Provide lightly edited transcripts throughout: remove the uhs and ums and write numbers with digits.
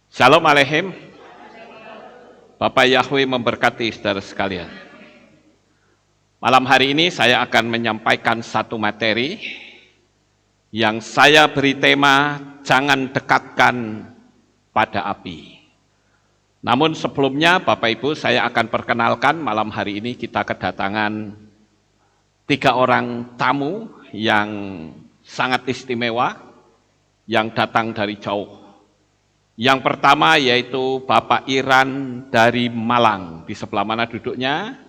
Shalom Aleichem. Bapak Yahweh memberkati saudara sekalian. Malam hari ini saya akan menyampaikan satu materi yang saya beri tema jangan dekatkan pada api. Namun sebelumnya Bapak Ibu saya akan perkenalkan malam hari ini kita kedatangan 3 orang tamu yang sangat istimewa yang datang dari jauh. Yang pertama yaitu Bapak Iran dari Malang. Di sebelah mana duduknya?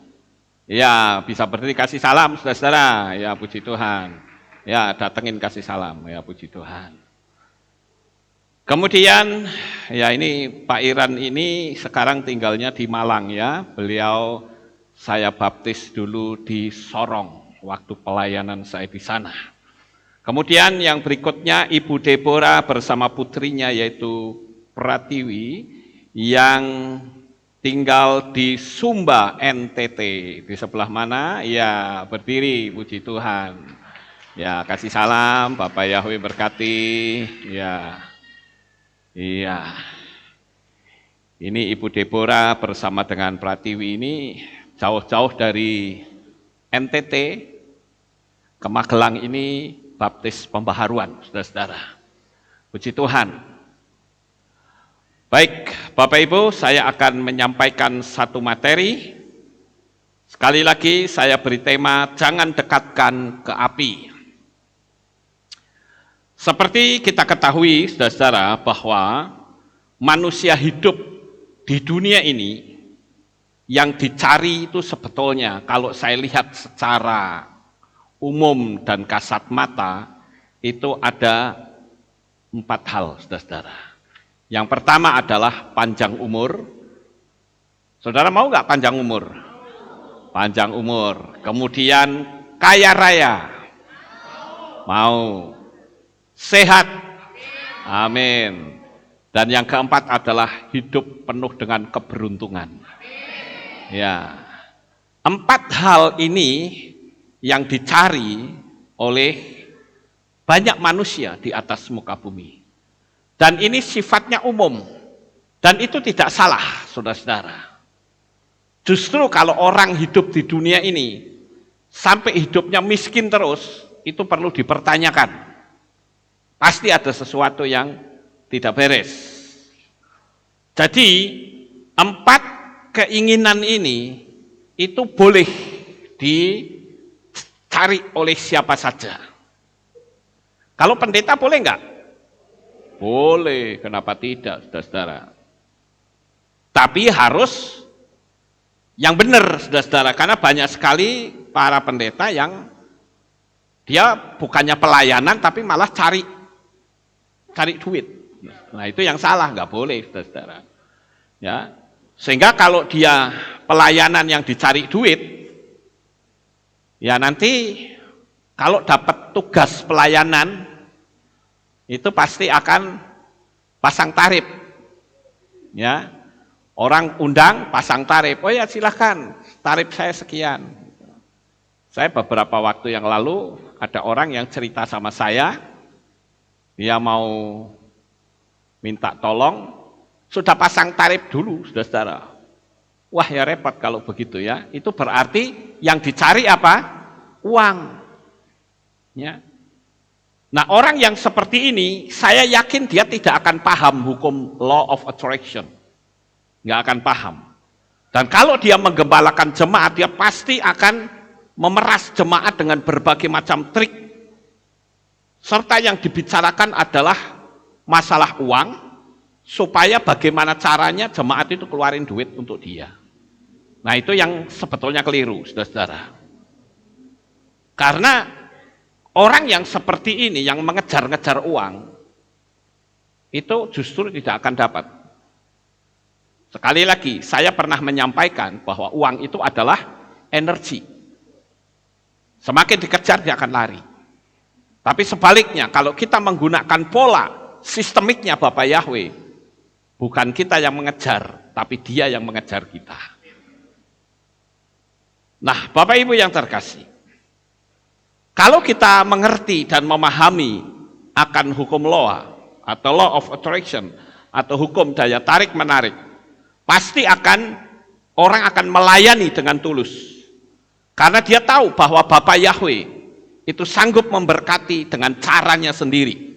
Ya, bisa berdiri kasih salam saudara-saudara. Ya, puji Tuhan. Ya, datengin kasih salam. Ya, puji Tuhan. Kemudian, ya ini Pak Iran ini sekarang tinggalnya di Malang ya. Beliau saya baptis dulu di Sorong waktu pelayanan saya di sana. Kemudian yang berikutnya Ibu Deborah bersama putrinya yaitu Pratiwi yang tinggal di Sumba, NTT. Di sebelah mana? Ya, berdiri, puji Tuhan. Ya, kasih salam, Bapak Yahweh berkati. Ya, iya. Ini Ibu Deborah bersama dengan Pratiwi ini jauh-jauh dari NTT ke Magelang ini baptis pembaharuan, saudara-saudara. Puji Tuhan. Baik, Bapak Ibu, saya akan menyampaikan satu materi. Sekali lagi saya beri tema, jangan dekatkan ke api. Seperti kita ketahui, saudara-saudara, bahwa manusia hidup di dunia ini, yang dicari itu sebetulnya, kalau saya lihat secara umum dan kasat mata, itu ada 4 hal, saudara-saudara. Yang pertama adalah panjang umur. Saudara mau nggak panjang umur? Panjang umur. Kemudian kaya raya. Mau. Sehat. Amin. Dan yang keempat adalah hidup penuh dengan keberuntungan. Ya. 4 hal ini yang dicari oleh banyak manusia di atas muka bumi. Dan ini sifatnya umum. Dan itu tidak salah, saudara-saudara. Justru kalau orang hidup di dunia ini, sampai hidupnya miskin terus, itu perlu dipertanyakan. Pasti ada sesuatu yang tidak beres. Jadi, 4 keinginan ini, itu boleh dicari oleh siapa saja. Kalau pendeta boleh enggak? Boleh, kenapa tidak, saudara-saudara? Tapi harus yang benar, saudara-saudara, karena banyak sekali para pendeta yang dia bukannya pelayanan, tapi malah cari duit. Nah itu yang salah, nggak boleh, saudara-saudara. Ya, sehingga kalau dia pelayanan yang dicari duit, ya nanti kalau dapat tugas pelayanan, itu pasti akan pasang tarif. Ya. Orang undang pasang tarif. Oh ya silahkan, tarif saya sekian. Saya beberapa waktu yang lalu ada orang yang cerita sama saya, dia mau minta tolong, sudah pasang tarif dulu, saudara-saudara. Wah ya repot kalau begitu ya. Itu berarti yang dicari apa? Uang. Ya. Nah orang yang seperti ini, saya yakin dia tidak akan paham hukum law of attraction. Nggak akan paham. Dan kalau dia menggembalakan jemaat, dia pasti akan memeras jemaat dengan berbagai macam trik. Serta yang dibicarakan adalah masalah uang, supaya bagaimana caranya jemaat itu keluarin duit untuk dia. Nah itu yang sebetulnya keliru, saudara-saudara. Karena orang yang seperti ini, yang mengejar-ngejar uang, itu justru tidak akan dapat. Sekali lagi, saya pernah menyampaikan bahwa uang itu adalah energi. Semakin dikejar, dia akan lari. Tapi sebaliknya, kalau kita menggunakan pola sistemiknya Bapak Yahweh, bukan kita yang mengejar, tapi dia yang mengejar kita. Nah, Bapak Ibu yang terkasih, Kalau kita mengerti dan memahami akan hukum law atau law of attraction atau hukum daya tarik menarik, pasti orang akan melayani dengan tulus. Karena dia tahu bahwa Bapa Yahweh itu sanggup memberkati dengan caranya sendiri.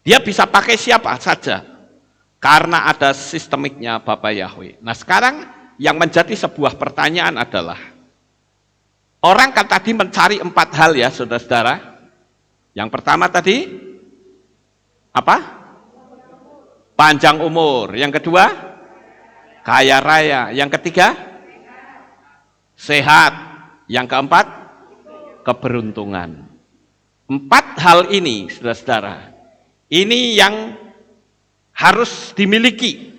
Dia bisa pakai siapa saja karena ada sistemiknya Bapa Yahweh. Nah, sekarang yang menjadi sebuah pertanyaan adalah, orang kan tadi mencari 4 hal ya, saudara-saudara. Yang pertama tadi, apa? Panjang umur. Yang kedua, kaya raya. Yang ketiga, sehat. Yang keempat, keberuntungan. 4 hal ini, saudara-saudara, ini yang harus dimiliki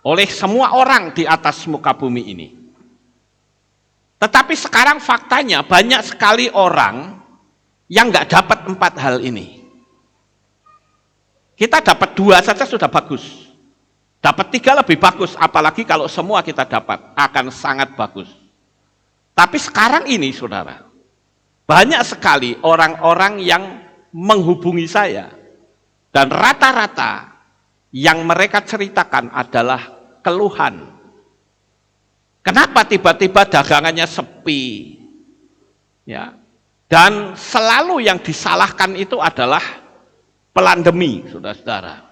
oleh semua orang di atas muka bumi ini. Tetapi sekarang faktanya banyak sekali orang yang nggak dapat 4 hal ini. Kita dapat 2 saja sudah bagus. Dapat 3 lebih bagus, apalagi kalau semua kita dapat, akan sangat bagus. Tapi sekarang ini, saudara, banyak sekali orang-orang yang menghubungi saya, dan rata-rata yang mereka ceritakan adalah keluhan. Kenapa tiba-tiba dagangannya sepi? Ya. Dan selalu yang disalahkan itu adalah pandemi, saudara-saudara.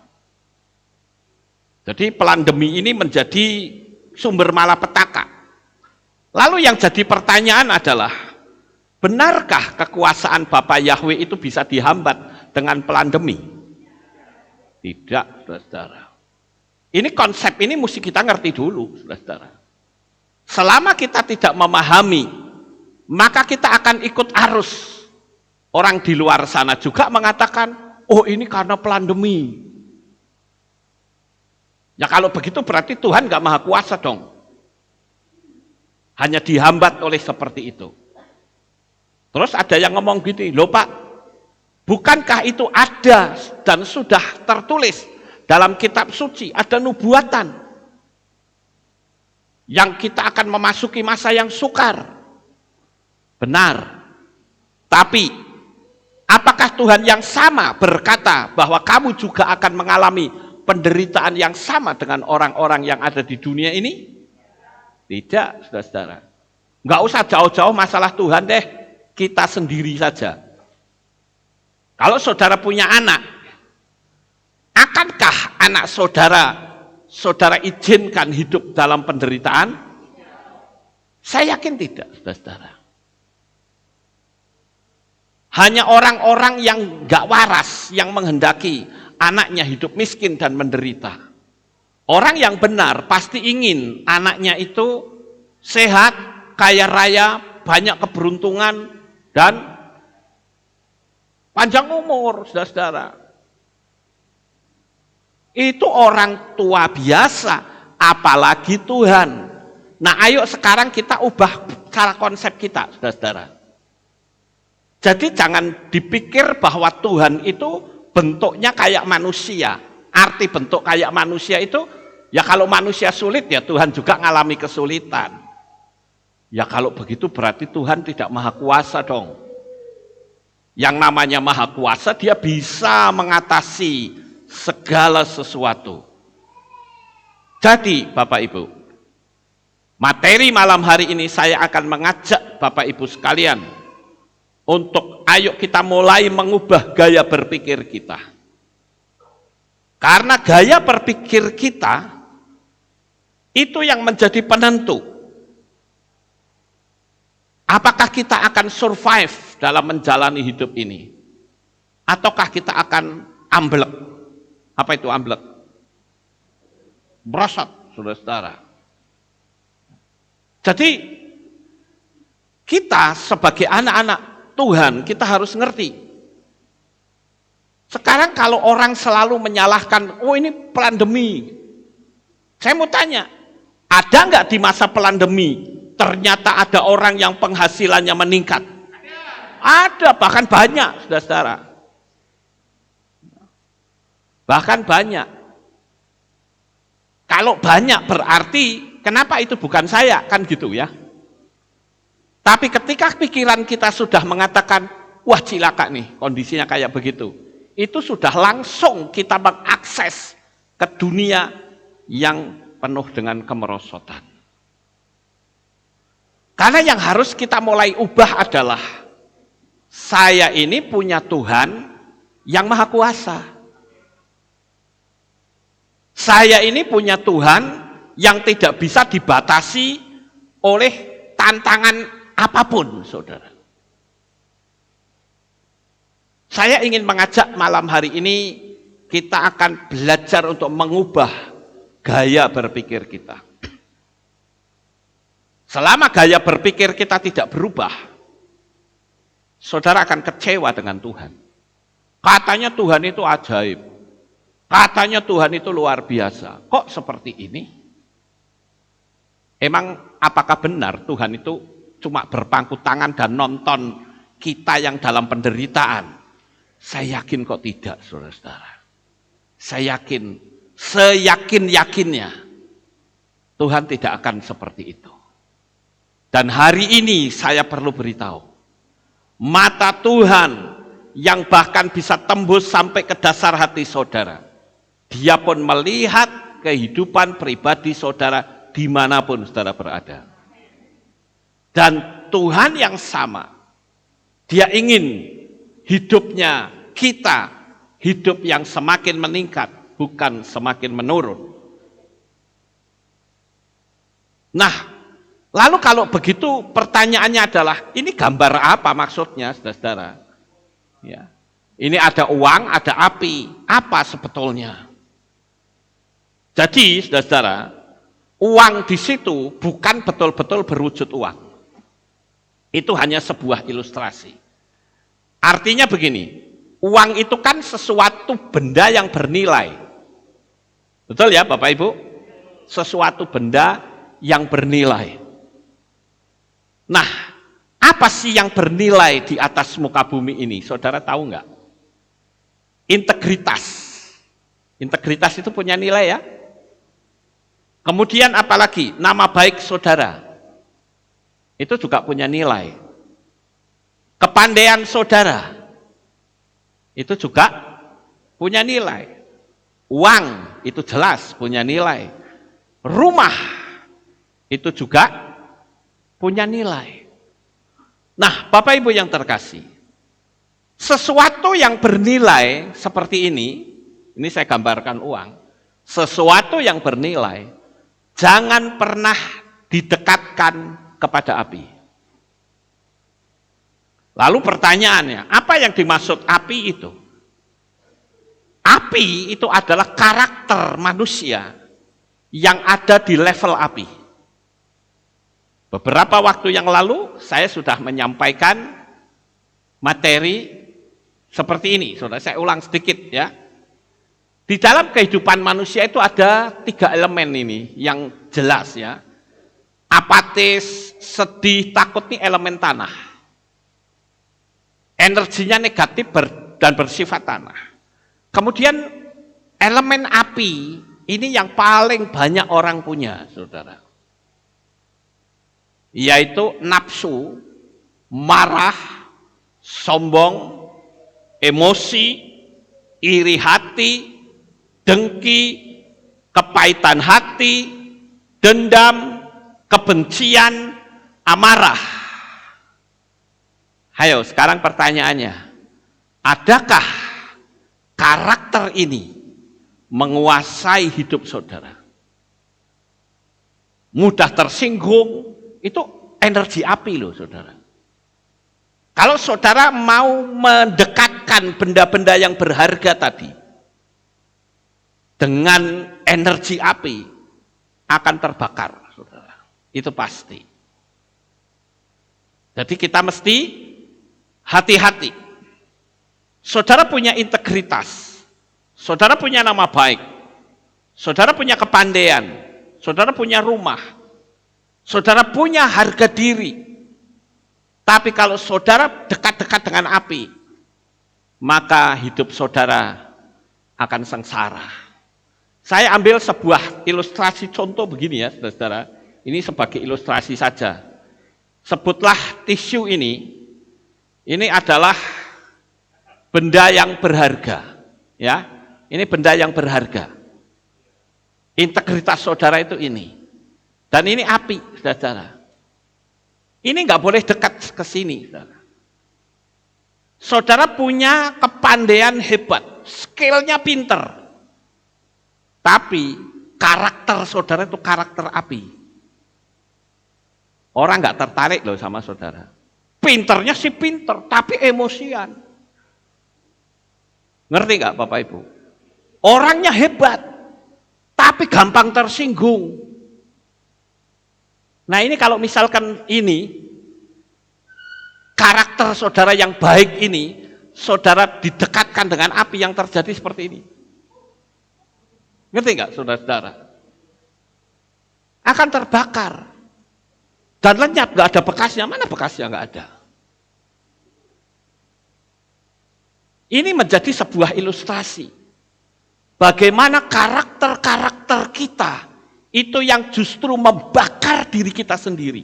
Jadi pandemi ini menjadi sumber malapetaka. Lalu yang jadi pertanyaan adalah, benarkah kekuasaan Bapa Yahweh itu bisa dihambat dengan pandemi? Tidak, saudara-saudara. Ini konsep ini mesti kita ngerti dulu, saudara-saudara. Selama kita tidak memahami, maka kita akan ikut arus. Orang di luar sana juga mengatakan, oh ini karena pandemi. Ya kalau begitu berarti Tuhan nggak maha kuasa dong. Hanya dihambat oleh seperti itu. Terus ada yang ngomong gini, loh Pak, bukankah itu ada dan sudah tertulis dalam kitab suci, ada nubuatan yang kita akan memasuki masa yang sukar. Benar. Tapi apakah Tuhan yang sama berkata bahwa kamu juga akan mengalami penderitaan yang sama dengan orang-orang yang ada di dunia ini? Tidak, saudara-saudara. Nggak usah jauh-jauh masalah Tuhan deh, kita sendiri saja. Kalau saudara punya anak, akankah anak saudara izinkan hidup dalam penderitaan? Saya yakin tidak, saudara-saudara. Hanya orang-orang yang nggak waras yang menghendaki anaknya hidup miskin dan menderita. Orang yang benar pasti ingin anaknya itu sehat, kaya raya, banyak keberuntungan, dan panjang umur, saudara-saudara. Itu orang tua biasa, apalagi Tuhan. Nah, ayo sekarang kita ubah cara konsep kita, saudara-saudara. Jadi jangan dipikir bahwa Tuhan itu bentuknya kayak manusia. Arti bentuk kayak manusia itu, ya kalau manusia sulit ya Tuhan juga ngalami kesulitan. Ya kalau begitu berarti Tuhan tidak maha kuasa dong. Yang namanya maha kuasa, dia bisa mengatasi segala sesuatu. Jadi Bapak Ibu, materi malam hari ini saya akan mengajak Bapak Ibu sekalian untuk ayo kita mulai mengubah gaya berpikir kita. Karena gaya berpikir kita itu yang menjadi penentu. Apakah kita akan survive dalam menjalani hidup ini? Ataukah kita akan amblek? Apa itu amblek? Merosot, saudara-saudara. Jadi, kita sebagai anak-anak Tuhan, kita harus ngerti. Sekarang kalau orang selalu menyalahkan, oh ini pandemi. Saya mau tanya, ada nggak di masa pandemi ternyata ada orang yang penghasilannya meningkat? Ada, bahkan banyak, saudara-saudara. Bahkan banyak. Kalau banyak berarti, kenapa itu bukan saya? Kan gitu ya. Tapi ketika pikiran kita sudah mengatakan, wah cilaka nih, kondisinya kayak begitu, itu sudah langsung kita mengakses ke dunia yang penuh dengan kemerosotan. Karena yang harus kita mulai ubah adalah, saya ini punya Tuhan yang Maha Kuasa. Saya ini punya Tuhan yang tidak bisa dibatasi oleh tantangan apapun, saudara. Saya ingin mengajak malam hari ini, kita akan belajar untuk mengubah gaya berpikir kita. Selama gaya berpikir kita tidak berubah, saudara akan kecewa dengan Tuhan. Katanya Tuhan itu ajaib. Katanya Tuhan itu luar biasa. Kok seperti ini? Emang apakah benar Tuhan itu cuma berpangku tangan dan nonton kita yang dalam penderitaan? Saya yakin kok tidak, saudara-saudara. Saya yakin, seyakin-yakinnya Tuhan tidak akan seperti itu. Dan hari ini saya perlu beritahu, mata Tuhan yang bahkan bisa tembus sampai ke dasar hati saudara, Dia pun melihat kehidupan pribadi saudara dimanapun saudara berada. Dan Tuhan yang sama, Dia ingin hidupnya kita, hidup yang semakin meningkat, bukan semakin menurun. Nah, lalu kalau begitu pertanyaannya adalah, ini gambar apa maksudnya, saudara-saudara? Ya. Ini ada uang, ada api, apa sebetulnya? Jadi, saudara-saudara, uang di situ bukan betul-betul berwujud uang. Itu hanya sebuah ilustrasi. Artinya begini, uang itu kan sesuatu benda yang bernilai. Betul ya Bapak Ibu? Sesuatu benda yang bernilai. Nah, apa sih yang bernilai di atas muka bumi ini? Saudara tahu nggak? Integritas. Integritas itu punya nilai ya. Kemudian apalagi? Nama baik saudara. Itu juga punya nilai. Kepandaian saudara. Itu juga punya nilai. Uang itu jelas punya nilai. Rumah itu juga punya nilai. Nah, Bapak Ibu yang terkasih, sesuatu yang bernilai seperti ini saya gambarkan uang, sesuatu yang bernilai, jangan pernah didekatkan kepada api. Lalu pertanyaannya, apa yang dimaksud api itu? Api itu adalah karakter manusia yang ada di level api. Beberapa waktu yang lalu saya sudah menyampaikan materi seperti ini. Saudara, saya ulang sedikit ya. Di dalam kehidupan manusia itu ada 3 elemen ini yang jelas ya. Apatis, sedih, takut ini elemen tanah. Energinya negatif dan bersifat tanah. Kemudian elemen api ini yang paling banyak orang punya, saudara. Yaitu nafsu, marah, sombong, emosi, iri hati, dengki, kepahitan hati, dendam, kebencian, amarah. Ayo, sekarang pertanyaannya, adakah karakter ini menguasai hidup saudara? Mudah tersinggung, itu energi api loh saudara. Kalau saudara mau mendekatkan benda-benda yang berharga tadi dengan energi api, akan terbakar saudara. Itu pasti. Jadi kita mesti hati-hati. Saudara punya integritas, saudara punya nama baik, saudara punya kepandaian, saudara punya rumah, saudara punya harga diri. Tapi kalau saudara dekat-dekat dengan api, maka hidup saudara akan sengsara. Saya ambil sebuah ilustrasi contoh begini ya, saudara-saudara. Ini sebagai ilustrasi saja. sebutlah tisu ini adalah benda yang berharga, ya. Ini benda yang berharga. Integritas saudara itu ini. Dan ini api, saudara. Ini nggak boleh dekat ke sini, saudara. Saudara punya kepandaian hebat, skillnya pinter. Tapi karakter saudara itu karakter api. Orang nggak tertarik loh sama saudara. Pinternya sih pinter, tapi emosian. Ngerti nggak Bapak Ibu? Orangnya hebat, tapi gampang tersinggung. Nah ini kalau misalkan ini, karakter saudara yang baik ini, saudara didekatkan dengan api yang terjadi seperti ini. Ngerti nggak saudara-saudara? Akan terbakar. Dan lenyap, nggak ada bekasnya. Mana bekasnya? Nggak ada. Ini menjadi sebuah ilustrasi. Bagaimana karakter-karakter kita itu yang justru membakar diri kita sendiri.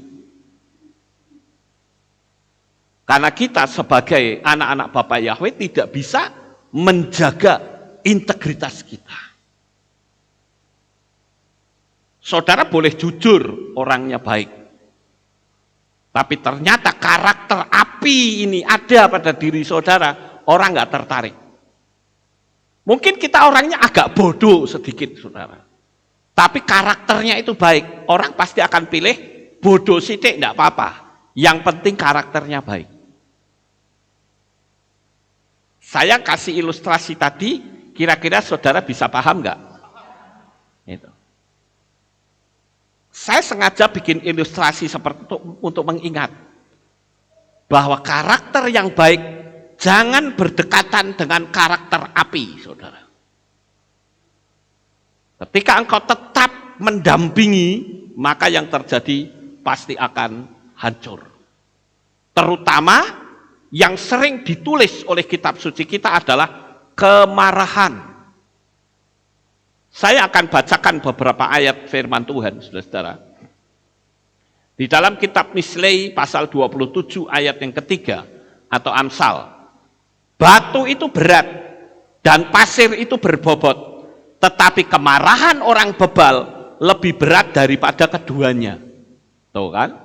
Karena kita sebagai anak-anak Bapak Yahweh tidak bisa menjaga integritas kita. Saudara boleh jujur orangnya baik. Tapi ternyata karakter api ini ada pada diri saudara, orang nggak tertarik. Mungkin kita orangnya agak bodoh sedikit, saudara. Tapi karakternya itu baik, orang pasti akan pilih bodoh sidik, enggak apa-apa. Yang penting karakternya baik. Saya kasih ilustrasi tadi, kira-kira saudara bisa paham enggak? Itu. Saya sengaja bikin ilustrasi seperti itu untuk mengingat bahwa karakter yang baik jangan berdekatan dengan karakter api, saudara. Ketika engkau tetap mendampingi, maka yang terjadi pasti akan hancur. Terutama yang sering ditulis oleh kitab suci kita adalah kemarahan. Saya akan bacakan beberapa ayat firman Tuhan, saudara-saudara. Di dalam kitab Mislei pasal 27 ayat yang ketiga atau Amsal. Batu itu berat dan pasir itu berbobot, tetapi kemarahan orang bebal lebih berat daripada keduanya. Tuh kan?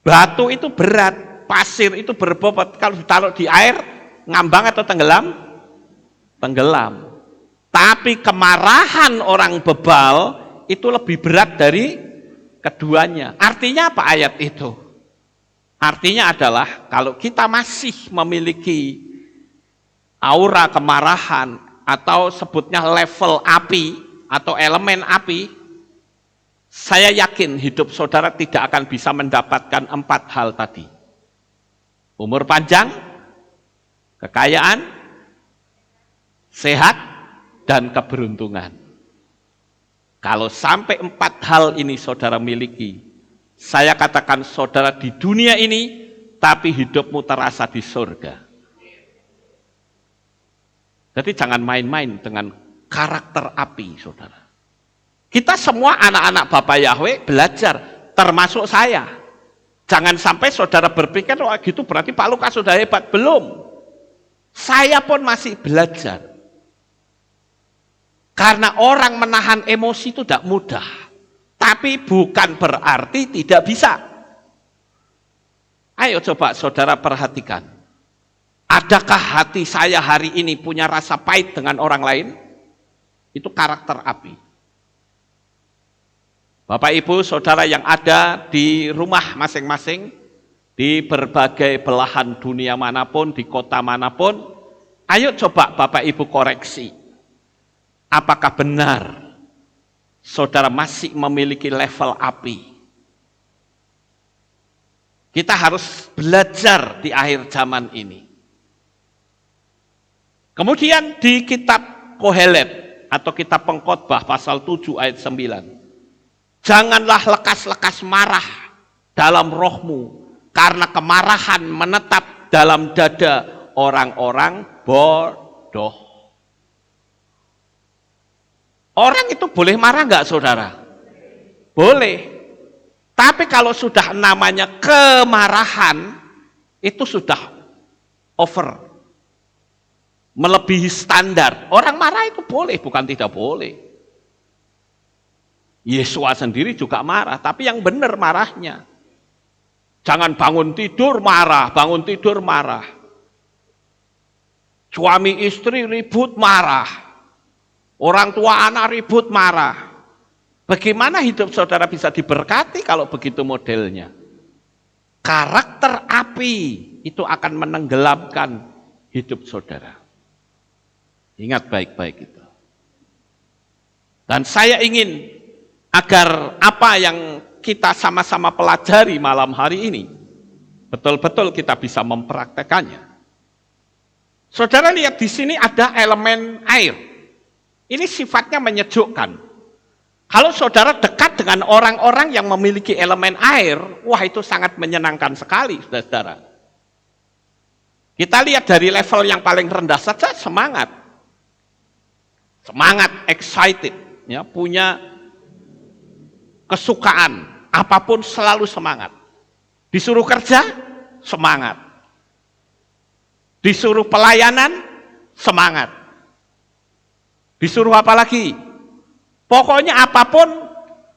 Batu itu berat, pasir itu berbobot. Kalau ditaruh di air, ngambang atau tenggelam? Tenggelam. Tapi kemarahan orang bebal itu lebih berat dari keduanya. Artinya apa ayat itu? Artinya adalah kalau kita masih memiliki aura kemarahan atau sebutnya level api atau elemen api, saya yakin hidup saudara tidak akan bisa mendapatkan 4 hal tadi. Umur panjang, kekayaan, sehat, dan keberuntungan. Kalau sampai 4 hal ini saudara miliki, saya katakan saudara di dunia ini, tapi hidupmu terasa di surga. Jadi jangan main-main dengan karakter api, saudara. Kita semua anak-anak Bapak Yahweh belajar, termasuk saya. Jangan sampai saudara berpikir, wah gitu berarti Pak Lukas sudah hebat. Belum. Saya pun masih belajar. Karena orang menahan emosi itu tidak mudah. Tapi bukan berarti tidak bisa. Ayo coba saudara perhatikan. Adakah hati saya hari ini punya rasa pahit dengan orang lain? Itu karakter api. Bapak Ibu saudara yang ada di rumah masing-masing, di berbagai belahan dunia manapun, di kota manapun, ayo coba Bapak Ibu koreksi. Apakah benar saudara masih memiliki level api? Kita harus belajar di akhir zaman ini. Kemudian di kitab Kohelet atau kitab Pengkhotbah pasal 7 ayat 9. Janganlah lekas-lekas marah dalam rohmu, karena kemarahan menetap dalam dada orang-orang bodoh. Orang itu boleh marah enggak saudara? Boleh. Tapi kalau sudah namanya kemarahan, itu sudah over. Melebihi standar. Orang marah itu boleh, bukan tidak boleh. Yesua sendiri juga marah, tapi yang benar marahnya. Jangan bangun tidur marah, bangun tidur marah. Suami istri ribut marah. Orang tua anak ribut marah. Bagaimana hidup saudara bisa diberkati kalau begitu modelnya? Karakter api itu akan menenggelamkan hidup saudara. Ingat baik-baik itu. Dan saya ingin agar apa yang kita sama-sama pelajari malam hari ini, betul-betul kita bisa mempraktekannya. Saudara lihat di sini ada elemen air. Ini sifatnya menyejukkan. Kalau saudara dekat dengan orang-orang yang memiliki elemen air, wah itu sangat menyenangkan sekali, saudara. Kita lihat dari level yang paling rendah saja, semangat. Semangat, excited, ya, punya kesukaan, apapun selalu semangat. Disuruh kerja, semangat. Disuruh pelayanan, semangat. Disuruh apa lagi? Pokoknya apapun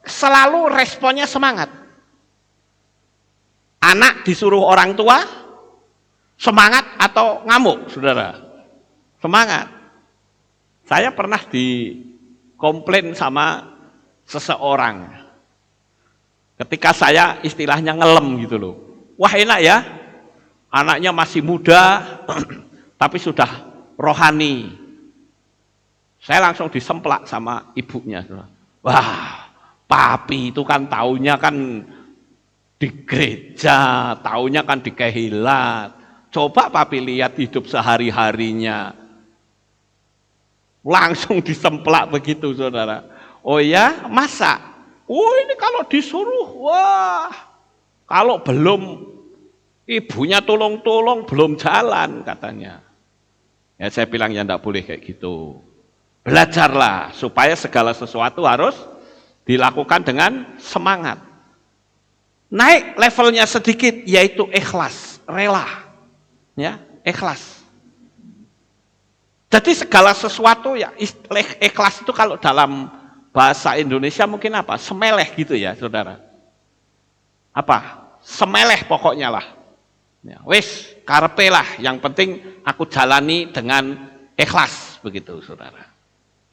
selalu responnya semangat. Anak disuruh orang tua, semangat atau ngamuk, saudara? Semangat. Saya pernah dikomplain sama seseorang. Ketika saya istilahnya ngelem gitu loh. Wah enak ya, anaknya masih muda, tapi sudah rohani. Saya langsung disemplak sama ibunya. Wah, papi itu kan taunya kan di gereja, taunya kan di kehilat. Coba papi lihat hidup sehari-harinya. Langsung disemplak begitu, saudara. Oh ya, masa? Oh ini kalau disuruh, wah. Kalau belum ibunya tolong-tolong, belum jalan katanya. Ya saya bilang ya enggak boleh kayak gitu. Belajarlah supaya segala sesuatu harus dilakukan dengan semangat. Naik levelnya sedikit yaitu ikhlas, rela. Ya, ikhlas. Jadi segala sesuatu ya ikhlas itu kalau dalam bahasa Indonesia mungkin apa? Semeleh gitu ya, saudara. Apa? Semeleh pokoknya lah. Ya, wis karepe lah, yang penting aku jalani dengan ikhlas begitu, saudara.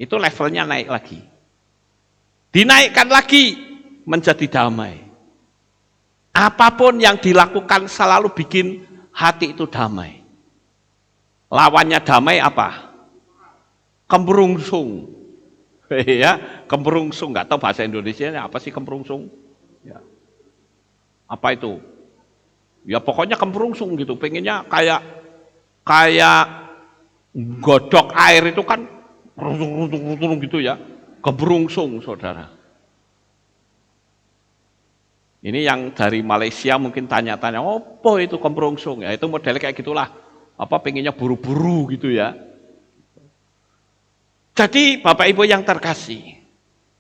Itu levelnya naik lagi. Dinaikkan lagi menjadi damai. Apapun yang dilakukan selalu bikin hati itu damai. Lawannya damai apa? Kembrungsung. Ya, kembrungsung. Nggak tahu bahasa Indonesianya apa sih kembrungsung? Ya. Apa itu? Ya pokoknya kembrungsung gitu. Pengennya kayak godok air itu kan runtung gitu ya, keberungsung saudara. Ini yang dari Malaysia mungkin tanya-tanya, apa itu keberungsung? Ya itu modelnya kayak gitulah, apa pengennya buru-buru gitu ya. Jadi Bapak Ibu yang terkasih,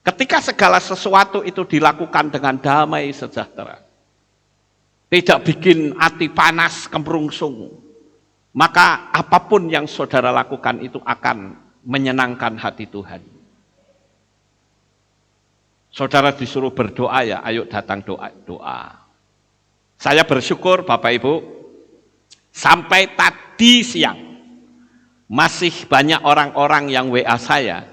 ketika segala sesuatu itu dilakukan dengan damai sejahtera, tidak bikin hati panas keberungsung, maka apapun yang saudara lakukan itu akan menyenangkan hati Tuhan. Saudara disuruh berdoa ya, ayo datang doa. Saya bersyukur Bapak Ibu, sampai tadi siang masih banyak orang-orang yang WA saya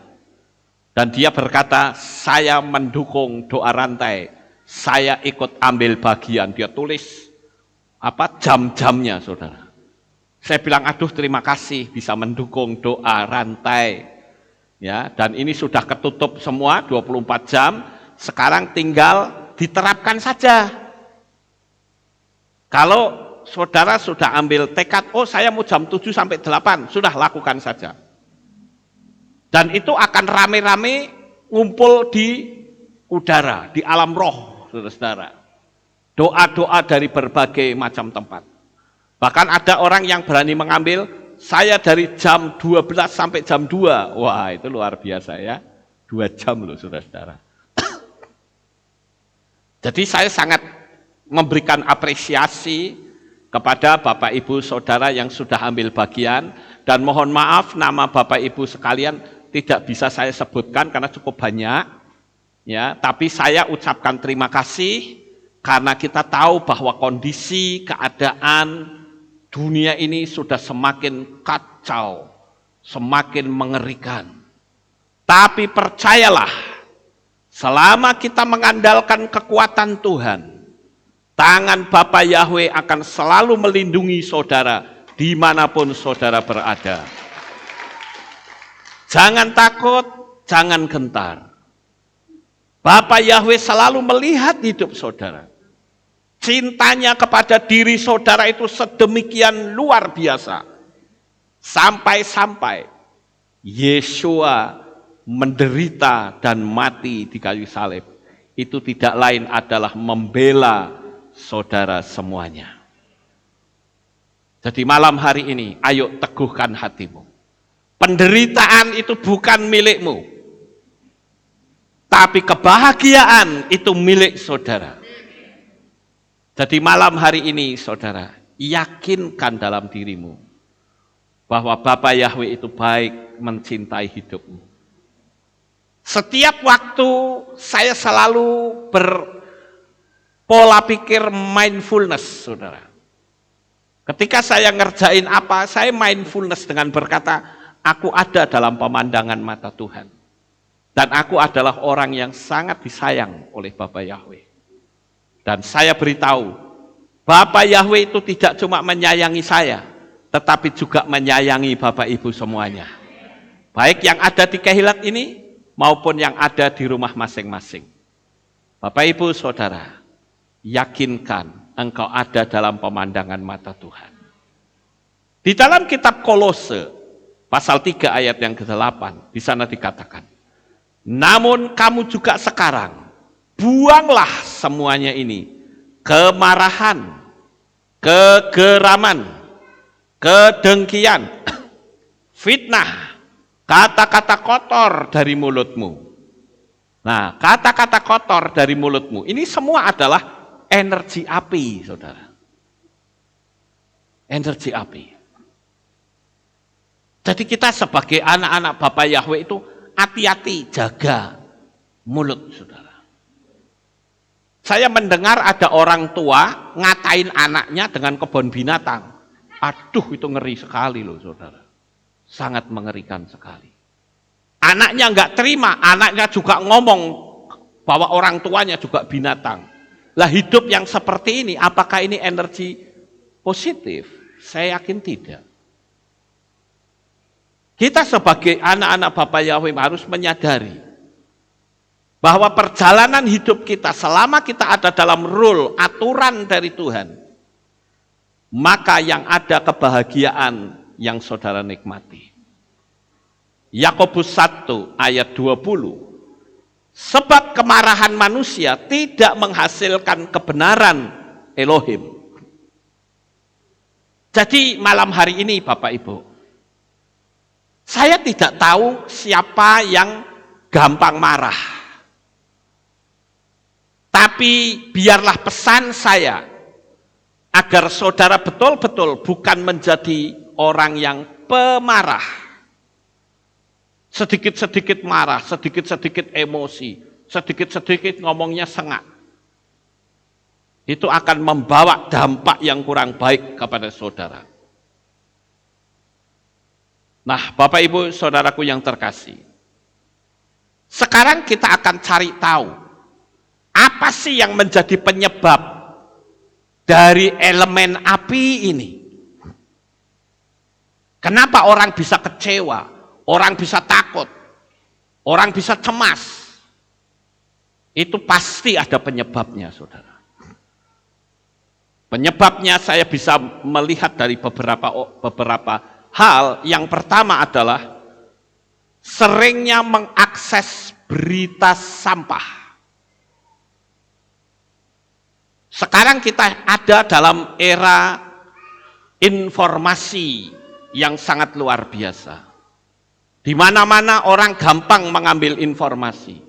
dan dia berkata, saya mendukung doa rantai, saya ikut ambil bagian. Dia tulis apa jam-jamnya, saudara. Saya bilang, aduh terima kasih bisa mendukung doa rantai. Ya, dan ini sudah ketutup semua 24 jam, sekarang tinggal diterapkan saja. Kalau saudara sudah ambil tekad, oh saya mau jam 7 sampai 8, sudah lakukan saja. Dan itu akan rame-rame ngumpul di udara, di alam roh, saudara-saudara. Doa-doa dari berbagai macam tempat. Bahkan ada orang yang berani mengambil, saya dari jam 12 sampai jam 2. Wah itu luar biasa ya. 2 jam loh saudara-saudara. Jadi saya sangat memberikan apresiasi kepada Bapak Ibu Saudara yang sudah ambil bagian, dan mohon maaf nama Bapak Ibu sekalian tidak bisa saya sebutkan karena cukup banyak, ya. Tapi saya ucapkan terima kasih karena kita tahu bahwa kondisi keadaan dunia ini sudah semakin kacau, semakin mengerikan. Tapi percayalah, selama kita mengandalkan kekuatan Tuhan, tangan Bapa Yahweh akan selalu melindungi saudara dimanapun saudara berada. Jangan takut, jangan gentar. Bapa Yahweh selalu melihat hidup saudara. Cintanya kepada diri saudara itu sedemikian luar biasa. Sampai-sampai Yeshua menderita dan mati di kayu salib. Itu tidak lain adalah membela saudara semuanya. Jadi malam hari ini, ayo teguhkan hatimu. Penderitaan itu bukan milikmu, tapi kebahagiaan itu milik saudara. Jadi malam hari ini saudara, yakinkan dalam dirimu bahwa Bapa Yahweh itu baik, mencintai hidupmu. Setiap waktu saya selalu berpola pikir mindfulness, saudara. Ketika saya ngerjain apa, saya mindfulness dengan berkata, aku ada dalam pemandangan mata Tuhan. Dan aku adalah orang yang sangat disayang oleh Bapa Yahweh. Dan saya beritahu, Bapa Yahweh itu tidak cuma menyayangi saya, tetapi juga menyayangi Bapak Ibu semuanya. Baik yang ada di Kehilat ini, maupun yang ada di rumah masing-masing. Bapak Ibu Saudara, yakinkan engkau ada dalam pemandangan mata Tuhan. Di dalam kitab Kolose, pasal 3 ayat yang ke-8, di sana dikatakan, namun kamu juga sekarang, buanglah semuanya ini, kemarahan, kegeraman, kedengkian, fitnah, kata-kata kotor dari mulutmu. Nah, kata-kata kotor dari mulutmu, ini semua adalah energi api, saudara. Energi api. Jadi kita sebagai anak-anak Bapa Yahweh itu hati-hati jaga mulut, saudara. Saya mendengar ada orang tua ngatain anaknya dengan kebun binatang. Aduh, itu ngeri sekali loh, saudara. Sangat mengerikan sekali. Anaknya nggak terima, anaknya juga ngomong bahwa orang tuanya juga binatang. Lah hidup yang seperti ini, apakah ini energi positif? Saya yakin tidak. Kita sebagai anak-anak Bapa Yahweh harus menyadari bahwa perjalanan hidup kita selama kita ada dalam rule, aturan dari Tuhan, maka yang ada kebahagiaan yang saudara nikmati. Yakobus 1 ayat 20. Sebab kemarahan manusia tidak menghasilkan kebenaran Elohim. Jadi malam hari ini Bapak Ibu, saya tidak tahu siapa yang gampang marah. Tapi biarlah pesan saya agar saudara betul-betul bukan menjadi orang yang pemarah. Sedikit-sedikit marah, sedikit-sedikit emosi, sedikit-sedikit ngomongnya sengak. Itu akan membawa dampak yang kurang baik kepada saudara. Nah, Bapak Ibu saudaraku yang terkasih, sekarang kita akan cari tahu, apa sih yang menjadi penyebab dari elemen api ini? Kenapa orang bisa kecewa, orang bisa takut, orang bisa cemas? Itu pasti ada penyebabnya, saudara. Penyebabnya saya bisa melihat dari beberapa hal. Yang pertama adalah seringnya mengakses berita sampah. Sekarang kita ada dalam era informasi yang sangat luar biasa. Di mana-mana orang gampang mengambil informasi.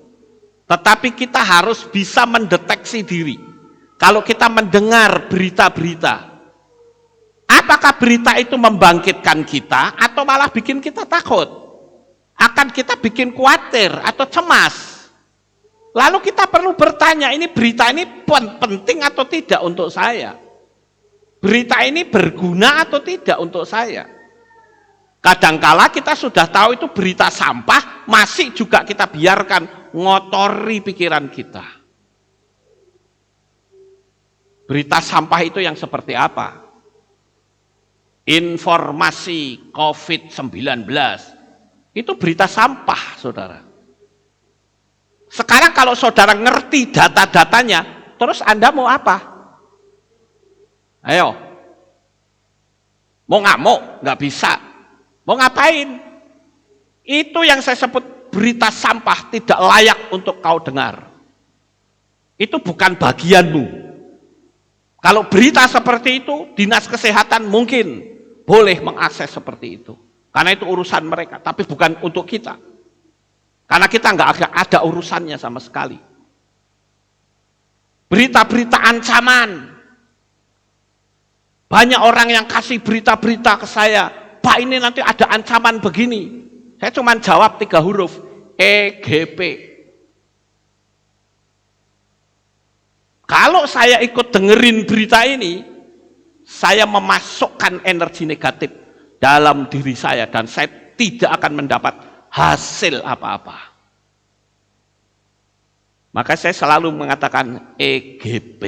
Tetapi kita harus bisa mendeteksi diri. Kalau kita mendengar berita-berita, apakah berita itu membangkitkan kita atau malah bikin kita takut? Akan kita bikin khawatir atau cemas. Lalu kita perlu bertanya, ini berita ini penting atau tidak untuk saya? Berita ini berguna atau tidak untuk saya? Kadangkala kita sudah tahu itu berita sampah, masih juga kita biarkan ngotori pikiran kita. Berita sampah itu yang seperti apa? Informasi COVID-19 itu berita sampah, saudara. Sekarang kalau saudara ngerti data-datanya, terus Anda mau apa? Ayo. Mau ngamuk? Nggak bisa. Mau ngapain? Itu yang saya sebut berita sampah tidak layak untuk kau dengar. Itu bukan bagianmu. Kalau berita seperti itu, dinas kesehatan mungkin boleh mengakses seperti itu. Karena itu urusan mereka, tapi bukan untuk kita. Karena kita nggak ada urusannya sama sekali. Berita-berita ancaman. Banyak orang yang kasih berita-berita ke saya, Pak ini nanti ada ancaman begini. Saya cuma jawab 3 huruf, EGP. Kalau saya ikut dengerin berita ini, saya memasukkan energi negatif dalam diri saya dan saya tidak akan mendapat hasil apa-apa. Maka saya selalu mengatakan EGP.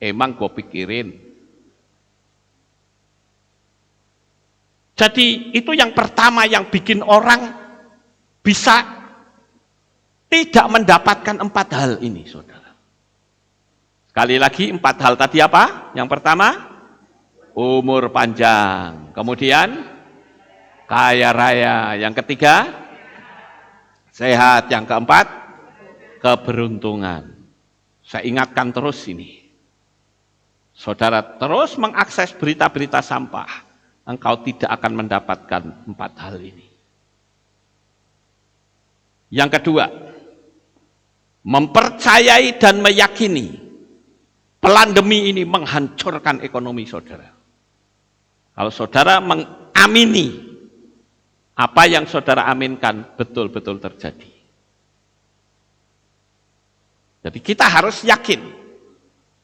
Emang gue pikirin. Jadi itu yang pertama yang bikin orang bisa tidak mendapatkan 4 hal ini, saudara. Sekali lagi 4 hal tadi apa? Yang pertama, umur panjang. Kemudian, kaya raya. Yang ketiga, sehat. Yang keempat, keberuntungan. Saya ingatkan terus ini. Saudara terus mengakses berita-berita sampah, engkau tidak akan mendapatkan 4 hal ini. Yang kedua, mempercayai dan meyakini pandemi ini menghancurkan ekonomi saudara. Kalau saudara mengamini apa yang saudara aminkan betul-betul terjadi. Jadi kita harus yakin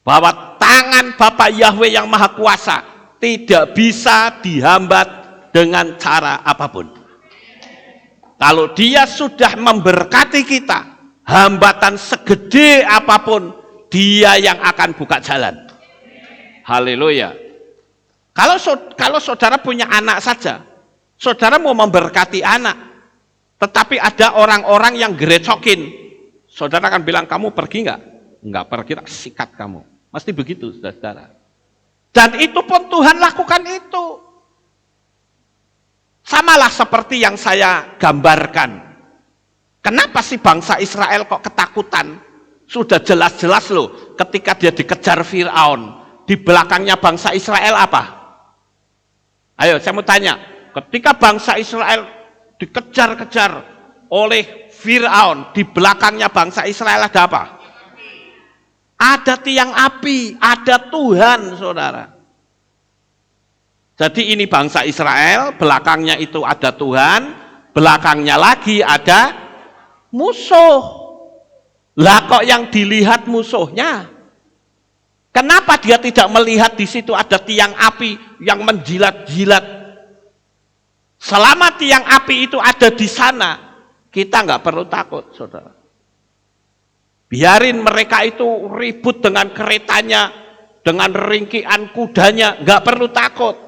bahwa tangan Bapa Yahweh yang Maha Kuasa tidak bisa dihambat dengan cara apapun. Kalau Dia sudah memberkati kita, hambatan segede apapun, Dia yang akan buka jalan. Haleluya. Kalau saudara punya anak saja, saudara mau memberkati anak, tetapi ada orang-orang yang gerecokin, saudara akan bilang, kamu pergi enggak? Enggak pergi, tak sikat kamu. Mesti begitu, saudara. Dan itu pun Tuhan lakukan itu. Samalah seperti yang saya gambarkan. Kenapa sih bangsa Israel kok ketakutan? Sudah jelas-jelas loh, ketika dia dikejar Fir'aun, di belakangnya bangsa Israel apa? Ayo, saya mau tanya, ketika bangsa Israel dikejar-kejar oleh Fir'aun, di belakangnya bangsa Israel ada apa? Ada tiang api, ada Tuhan, saudara. Jadi ini bangsa Israel, belakangnya itu ada Tuhan, belakangnya lagi ada musuh. Lah kok yang dilihat musuhnya? Kenapa dia tidak melihat di situ ada tiang api yang menjilat-jilat? Selama tiang api itu ada di sana, kita nggak perlu takut, saudara. Biarin mereka itu ribut dengan keretanya, dengan ringkian kudanya, nggak perlu takut.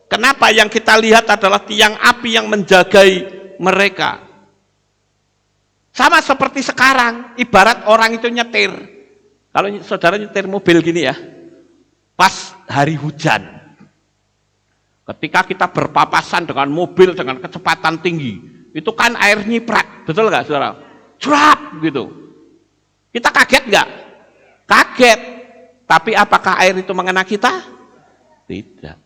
Kenapa? Yang kita lihat adalah tiang api yang menjagai mereka. Sama seperti sekarang, ibarat orang itu nyetir. Kalau saudara nyetir mobil gini ya, pas hari hujan, ketika kita berpapasan dengan mobil dengan kecepatan tinggi, itu kan air nyiprat, betul nggak saudara? Cerap gitu. Kita kaget nggak? Kaget. Tapi apakah air itu mengena kita? Tidak.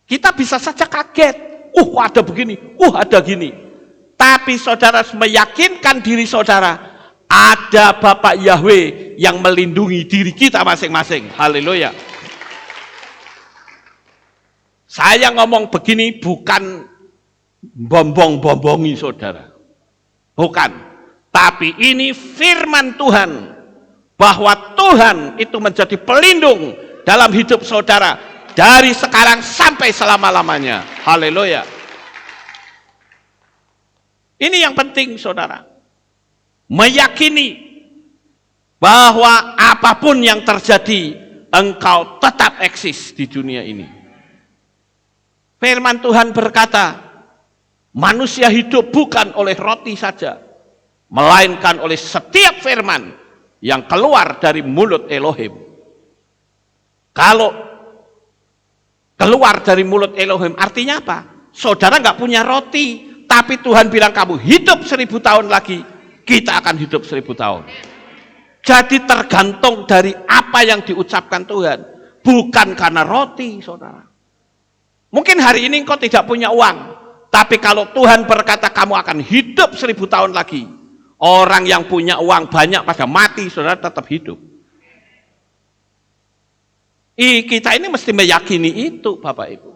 Kita bisa saja kaget, ada begini, ada gini. Tapi saudara meyakinkan diri saudara Ada Bapak Yahweh yang melindungi diri kita masing-masing. Haleluya. Saya ngomong begini bukan bombong-bombongi saudara. Bukan. Tapi ini firman Tuhan. Bahwa Tuhan itu menjadi pelindung dalam hidup saudara. Dari sekarang sampai selama-lamanya. Haleluya. Ini yang penting saudara. Meyakini bahwa apapun yang terjadi, engkau tetap eksis di dunia ini. Firman Tuhan berkata, manusia hidup bukan oleh roti saja, melainkan oleh setiap firman yang keluar dari mulut Elohim. Kalau keluar dari mulut Elohim artinya apa? Saudara nggak punya roti, tapi Tuhan bilang kamu hidup 1000 tahun lagi. Kita akan hidup 1000 tahun. Jadi tergantung dari apa yang diucapkan Tuhan. Bukan karena roti, saudara. Mungkin hari ini engkau tidak punya uang. Tapi kalau Tuhan berkata kamu akan hidup 1000 tahun lagi. Orang yang punya uang banyak pada mati, saudara tetap hidup. Kita ini mesti meyakini itu, Bapak Ibu.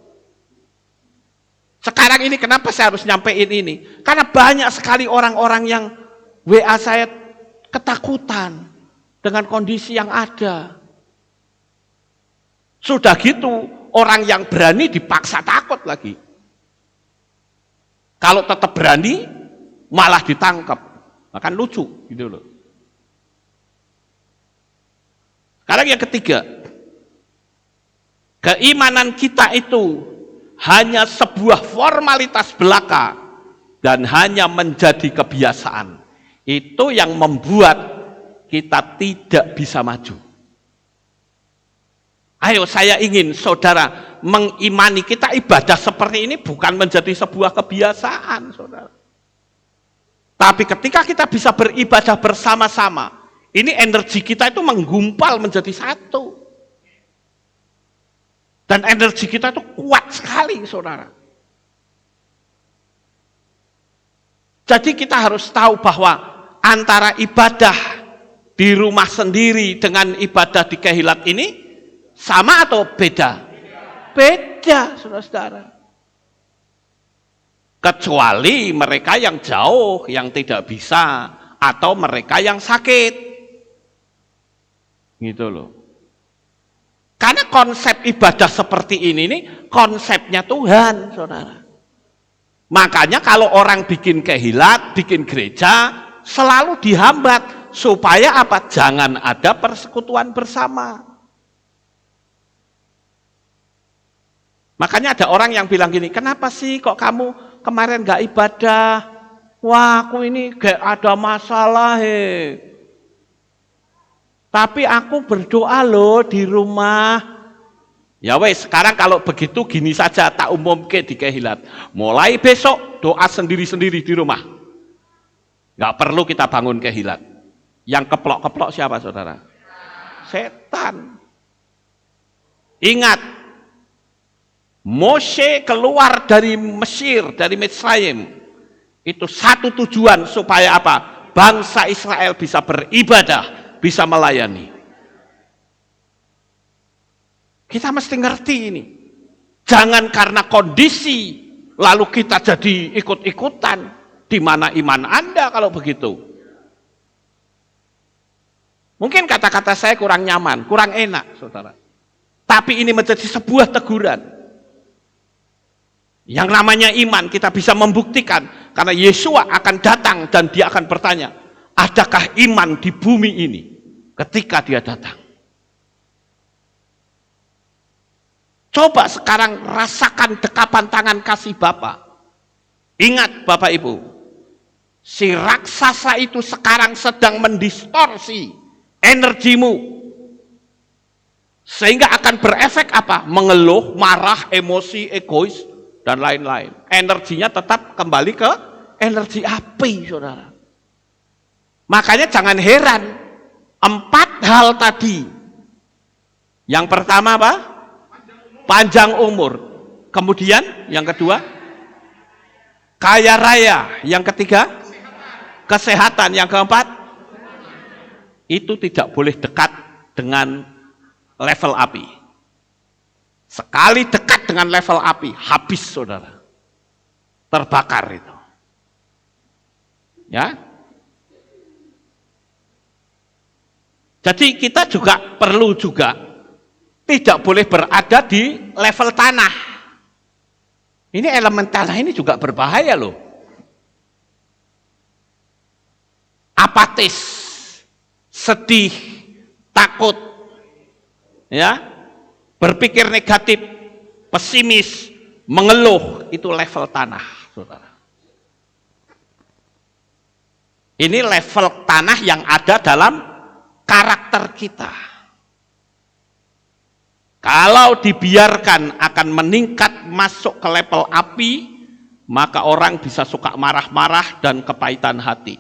Sekarang ini kenapa saya harus nyampein ini? Karena banyak sekali orang-orang yang WA saya ketakutan dengan kondisi yang ada. Sudah gitu, orang yang berani dipaksa takut lagi. Kalau tetap berani, malah ditangkap. Bahkan lucu, gitu loh. Sekarang yang ketiga, keimanan kita itu hanya sebuah formalitas belaka dan hanya menjadi kebiasaan. Itu yang membuat kita tidak bisa maju. Ayo, saya ingin saudara mengimani kita ibadah seperti ini bukan menjadi sebuah kebiasaan, saudara. Tapi ketika kita bisa beribadah bersama-sama, ini energi kita itu menggumpal menjadi satu. Dan energi kita itu kuat sekali, saudara. Jadi kita harus tahu bahwa antara ibadah di rumah sendiri dengan ibadah di kehilat ini sama atau beda? Beda, saudara-saudara. Kecuali mereka yang jauh, yang tidak bisa, atau mereka yang sakit. Gitu loh. Karena konsep ibadah seperti ini nih, konsepnya Tuhan, saudara. Makanya kalau orang bikin kehilat, bikin gereja, selalu dihambat supaya apa? Jangan ada persekutuan bersama. Makanya ada orang yang bilang gini, kenapa sih kok kamu kemarin gak ibadah? Wah, aku ini gak ada masalah tapi aku berdoa loh di rumah. Ya wes, sekarang kalau begitu gini saja tak umumke di kehilat. Mulai besok doa sendiri-sendiri di rumah. Nggak perlu kita bangun kehilat. Yang keplok-keplok siapa, saudara? Setan. Ingat, Mose keluar dari Mesir, dari Mitzrayim. Itu satu tujuan supaya apa? Bangsa Israel bisa beribadah, bisa melayani. Kita mesti ngerti ini. Jangan karena kondisi lalu kita jadi ikut-ikutan. Di mana iman Anda kalau begitu? Mungkin kata-kata saya kurang nyaman, kurang enak, saudara. Tapi ini menjadi sebuah teguran. Yang namanya iman kita bisa membuktikan. Karena Yesua akan datang dan dia akan bertanya, adakah iman di bumi ini ketika dia datang? Coba sekarang rasakan dekapan tangan kasih Bapa. Ingat Bapak Ibu, si raksasa itu sekarang sedang mendistorsi energimu. Sehingga akan berefek apa? Mengeluh, marah, emosi, egois, dan lain-lain. Energinya tetap kembali ke energi api, saudara. Makanya jangan heran, 4 hal tadi. Yang pertama apa? Panjang umur. Kemudian yang kedua, kaya raya. Yang ketiga, kesehatan. Yang keempat, itu tidak boleh dekat dengan level api. Sekali dekat dengan level api, habis saudara. Terbakar itu. Ya. Jadi kita juga perlu juga tidak boleh berada di level tanah. Ini elemen tanah ini juga berbahaya loh. Apatis, sedih, takut, ya, berpikir negatif, pesimis, mengeluh, itu level tanah, saudara. Ini level tanah yang ada dalam karakter kita. Kalau dibiarkan akan meningkat masuk ke level api, maka orang bisa suka marah-marah dan kepahitan hati.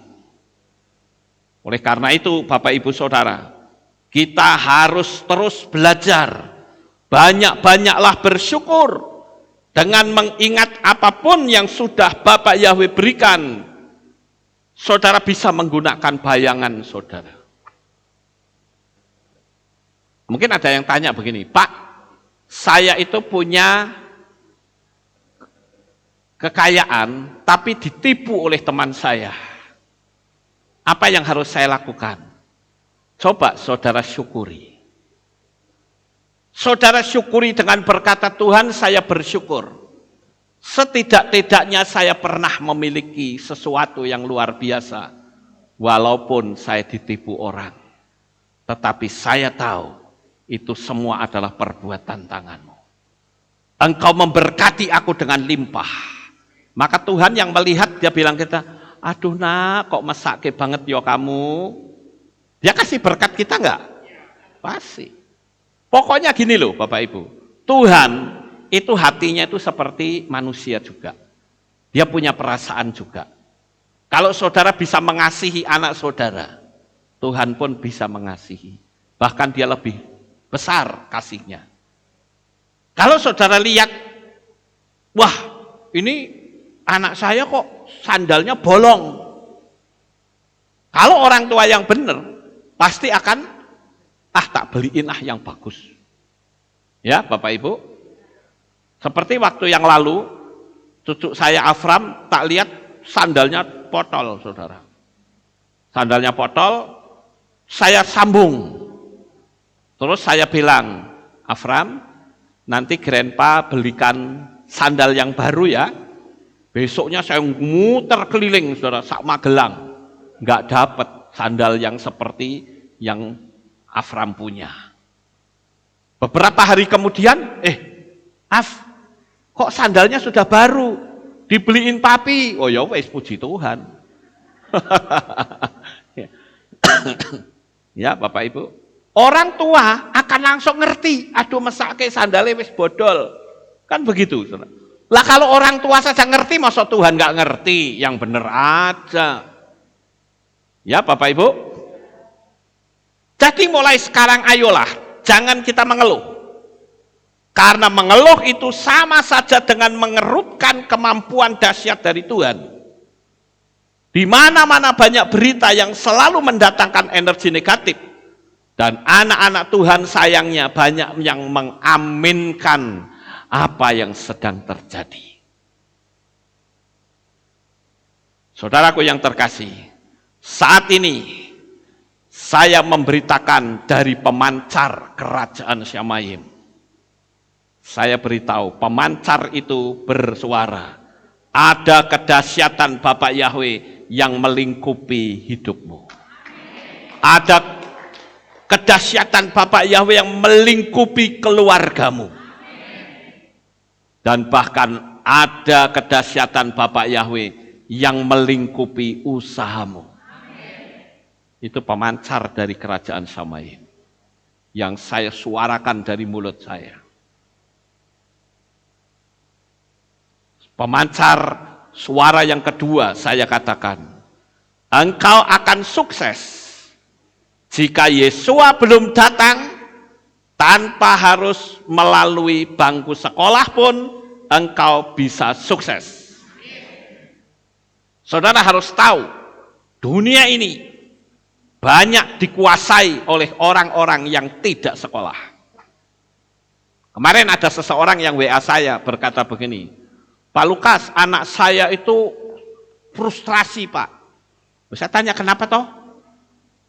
Oleh karena itu, Bapak Ibu Saudara, kita harus terus belajar, banyak-banyaklah bersyukur, dengan mengingat apapun yang sudah Bapak Yahweh berikan, saudara bisa menggunakan bayangan saudara. Mungkin ada yang tanya begini, Pak, saya itu punya kekayaan, tapi ditipu oleh teman saya. Apa yang harus saya lakukan? Coba saudara syukuri. Saudara syukuri dengan berkata, Tuhan, saya bersyukur. Setidak-tidaknya saya pernah memiliki sesuatu yang luar biasa. Walaupun saya ditipu orang. Tetapi saya tahu itu semua adalah perbuatan tanganmu. Engkau memberkati aku dengan limpah. Maka Tuhan yang melihat, dia bilang kita, aduh nak, kok mesake banget yo kamu. Dia kasih berkat kita enggak? Pasti. Pokoknya gini loh Bapak Ibu, Tuhan itu hatinya itu seperti manusia juga. Dia punya perasaan juga. Kalau saudara bisa mengasihi anak saudara, Tuhan pun bisa mengasihi. Bahkan dia lebih besar kasihnya. Kalau saudara lihat, wah ini anak saya kok sandalnya bolong. Kalau orang tua yang benar, pasti akan, tak beliin yang bagus. Ya Bapak Ibu, seperti waktu yang lalu, cucu saya Afram, tak lihat sandalnya potol, saudara. Sandalnya potol, saya sambung. Terus saya bilang, Afram, nanti Grandpa belikan sandal yang baru ya. Besoknya saya muter keliling, saudara, sak Magelang. Nggak dapat sandal yang seperti yang Afram punya. Beberapa hari kemudian, Af, kok sandalnya sudah baru? Dibeliin papi. Oh ya wes, puji Tuhan. Ya Bapak Ibu. Orang tua akan langsung ngerti, aduh mesake sandalnya wes bodol. Kan begitu, saudara. Lah kalau orang tua saja ngerti, masa Tuhan nggak ngerti? Yang benar aja. Ya Bapak Ibu. Jadi mulai sekarang ayolah, jangan kita mengeluh. Karena mengeluh itu sama saja dengan mengerutkan kemampuan dahsyat dari Tuhan. Di mana-mana banyak berita yang selalu mendatangkan energi negatif. Dan anak-anak Tuhan sayangnya banyak yang mengaminkan apa yang sedang terjadi. Saudaraku yang terkasih, saat ini saya memberitakan dari pemancar kerajaan Syamayim. Saya beritahu, pemancar itu bersuara, ada kedahsyatan Bapak Yahweh yang melingkupi hidupmu. Ada kedahsyatan Bapak Yahweh yang melingkupi keluargamu. Dan bahkan ada kedahsyatan Bapak Yahweh yang melingkupi usahamu. Itu pemancar dari kerajaan Syamayim yang saya suarakan dari mulut saya. Pemancar suara yang kedua saya katakan, engkau akan sukses jika Yesua belum datang. Tanpa harus melalui bangku sekolah pun engkau bisa sukses. Saudara harus tahu, dunia ini banyak dikuasai oleh orang-orang yang tidak sekolah. Kemarin ada seseorang yang WA saya berkata begini, Pak Lukas, anak saya itu frustrasi Pak. Saya tanya kenapa toh?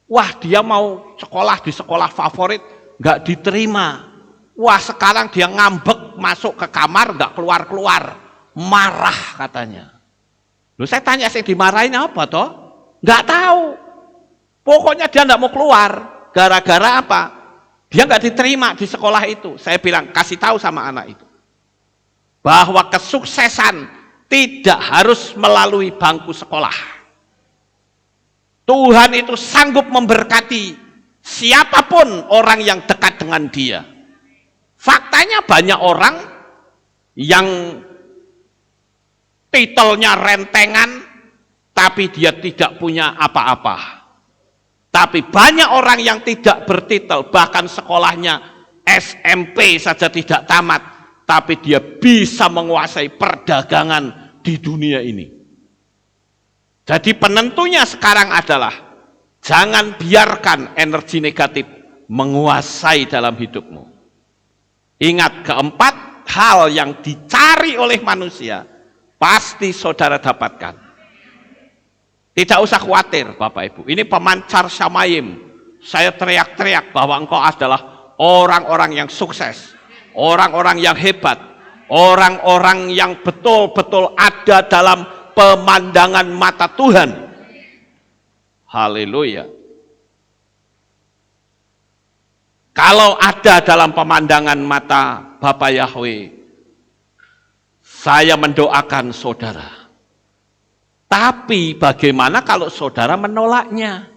Wah dia mau sekolah di sekolah favorit, nggak diterima. Wah sekarang dia ngambek masuk ke kamar, nggak keluar-keluar. Marah katanya. Loh saya tanya sih dimarahin apa toh? Nggak tahu. Pokoknya dia nggak mau keluar. Gara-gara apa? Dia nggak diterima di sekolah itu. Saya bilang kasih tahu sama anak itu bahwa kesuksesan tidak harus melalui bangku sekolah. Tuhan itu sanggup memberkati siapapun orang yang dekat dengan dia. Faktanya banyak orang yang titelnya rentengan, tapi dia tidak punya apa-apa. Tapi banyak orang yang tidak bertitel, bahkan sekolahnya SMP saja tidak tamat, tapi dia bisa menguasai perdagangan di dunia ini. Jadi penentunya sekarang adalah jangan biarkan energi negatif menguasai dalam hidupmu. Ingat, keempat hal yang dicari oleh manusia pasti saudara dapatkan. Tidak usah khawatir Bapak Ibu, ini pemancar Syamayim. Saya teriak-teriak bahwa engkau adalah orang-orang yang sukses, orang-orang yang hebat, orang-orang yang betul-betul ada dalam pemandangan mata Tuhan. Haleluya. Kalau ada dalam pemandangan mata Bapa Yahweh, saya mendoakan saudara. Tapi bagaimana kalau saudara menolaknya?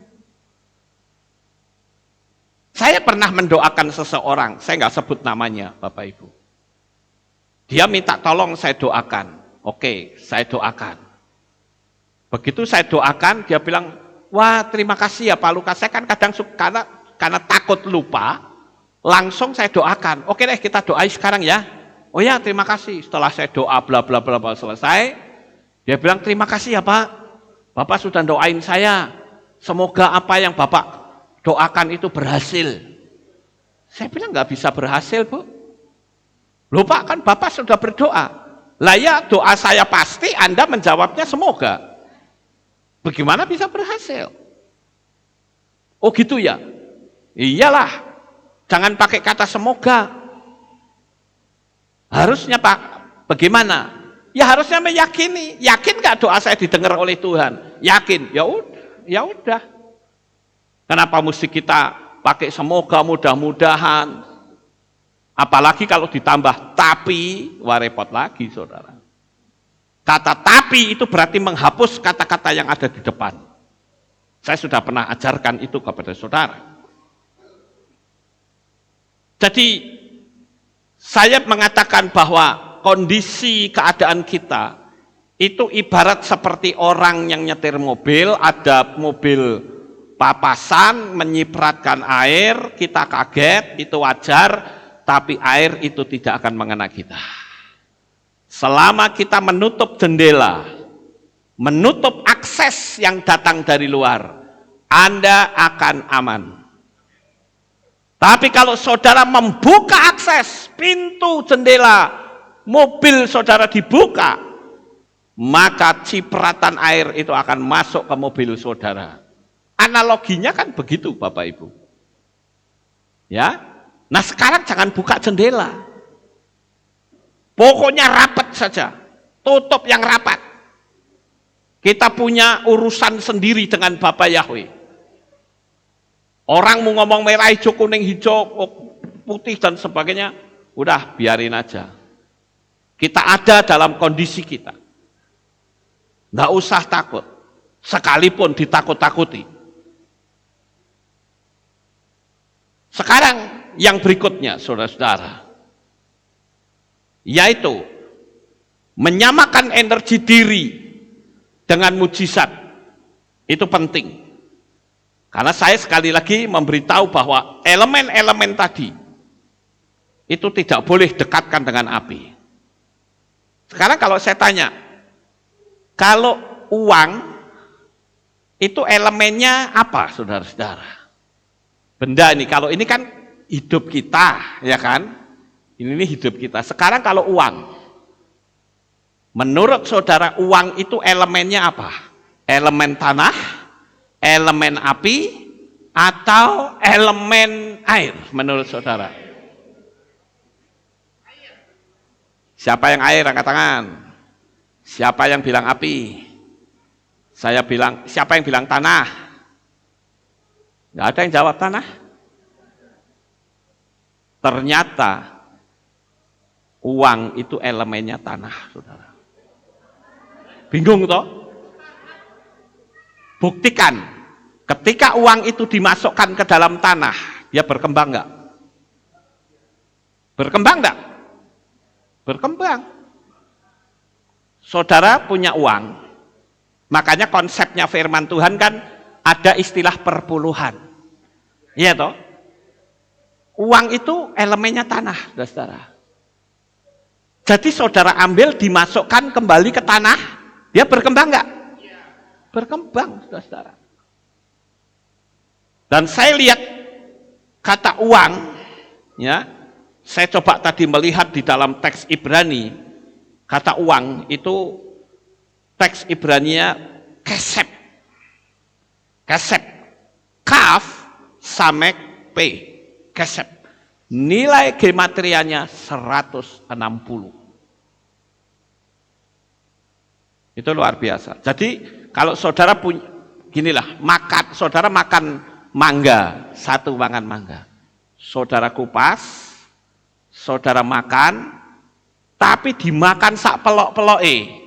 Saya pernah mendoakan seseorang, saya nggak sebut namanya Bapak Ibu. Dia minta tolong saya doakan. Oke, saya doakan. Begitu saya doakan, dia bilang, wah terima kasih ya Pak Lukas, saya kan kadang karena takut lupa, langsung saya doakan. Oke deh kita doain sekarang ya. Oh ya terima kasih. Setelah saya doa bla bla bla bla selesai, dia bilang terima kasih ya Pak. Bapak sudah doain saya. Semoga apa yang Bapak doakan itu berhasil. Saya bilang nggak bisa berhasil Bu. Loh Pak kan Bapak sudah berdoa. Lah ya doa saya pasti Anda menjawabnya semoga. Bagaimana bisa berhasil? Oh gitu ya. Iyalah. Jangan pakai kata semoga. Harusnya Pak, bagaimana? Ya harusnya meyakini. Yakin gak doa saya didengar oleh Tuhan? Yakin. Ya udah. Kenapa mesti kita pakai semoga mudah-mudahan? Apalagi kalau ditambah tapi, wah repot lagi saudara. Kata tapi itu berarti menghapus kata-kata yang ada di depan. Saya sudah pernah ajarkan itu kepada saudara. Jadi saya mengatakan bahwa kondisi keadaan kita itu ibarat seperti orang yang nyetir mobil, ada mobil papasan menyipratkan air, kita kaget, itu wajar, tapi air itu tidak akan mengena kita. Selama kita menutup jendela, menutup akses yang datang dari luar, Anda akan aman. Tapi kalau saudara membuka akses, pintu jendela, mobil saudara dibuka, maka cipratan air itu akan masuk ke mobil saudara. Analoginya kan begitu Bapak Ibu. Ya, nah sekarang jangan buka jendela. Pokoknya rapat saja, tutup yang rapat. Kita punya urusan sendiri dengan Bapak Yahweh. Orang mau ngomong merah, hijau, kuning, hijau, putih dan sebagainya, udah biarin aja. Kita ada dalam kondisi kita. Nggak usah takut, sekalipun ditakut-takuti. Sekarang yang berikutnya, saudara-saudara, yaitu menyamakan energi diri dengan mujizat. Itu penting. Karena saya sekali lagi memberitahu bahwa elemen-elemen tadi itu tidak boleh dekatkan dengan api. Sekarang kalau saya tanya, kalau uang Itu elemennya apa, saudara-saudara? Benda ini, kalau ini kan hidup kita, ya kan? Ini hidup kita. Sekarang kalau uang, menurut saudara uang itu elemennya apa? Elemen tanah, elemen api, atau elemen air menurut saudara? Siapa yang air, angkat tangan. Siapa yang bilang api? Siapa yang bilang tanah? Nggak ada yang jawab tanah. Ternyata uang itu elemennya tanah, saudara. Bingung toh? Buktikan, ketika uang itu dimasukkan ke dalam tanah, dia berkembang nggak? Berkembang nggak? Berkembang. Saudara punya uang, makanya konsepnya firman Tuhan kan ada istilah perpuluhan. Iya toh? Uang itu elemennya tanah, saudara. Jadi saudara ambil, dimasukkan kembali ke tanah, dia berkembang nggak? Berkembang, saudara. Dan saya lihat kata uang, ya, saya coba tadi melihat di dalam teks Ibrani, kata uang itu teks Ibraninya kesep. Kesep. Kaf samek P. Kesep. Nilai gematrianya 160. Itu luar biasa. Jadi kalau saudara punya, ginilah, saudara makan mangga, satu makan mangga. Saudara kupas, saudara makan, tapi dimakan sak pelok-peloke.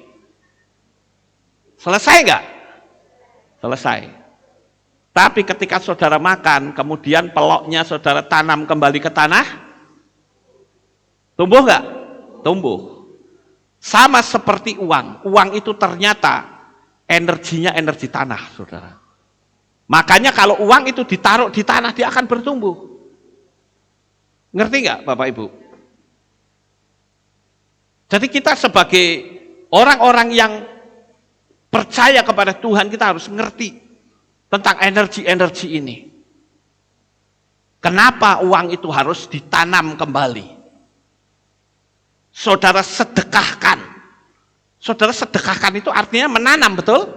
Selesai enggak? Selesai. Tapi ketika saudara makan, kemudian peloknya saudara tanam kembali ke tanah, tumbuh enggak? Tumbuh. Sama seperti uang. Uang itu ternyata energinya energi tanah, saudara. Makanya kalau uang itu ditaruh di tanah, dia akan bertumbuh. Ngerti nggak Bapak Ibu? Jadi kita sebagai orang-orang yang percaya kepada Tuhan, kita harus ngerti tentang energi-energi ini. Kenapa uang itu harus ditanam kembali? Saudara sedekahkan. Saudara sedekahkan itu artinya menanam, betul?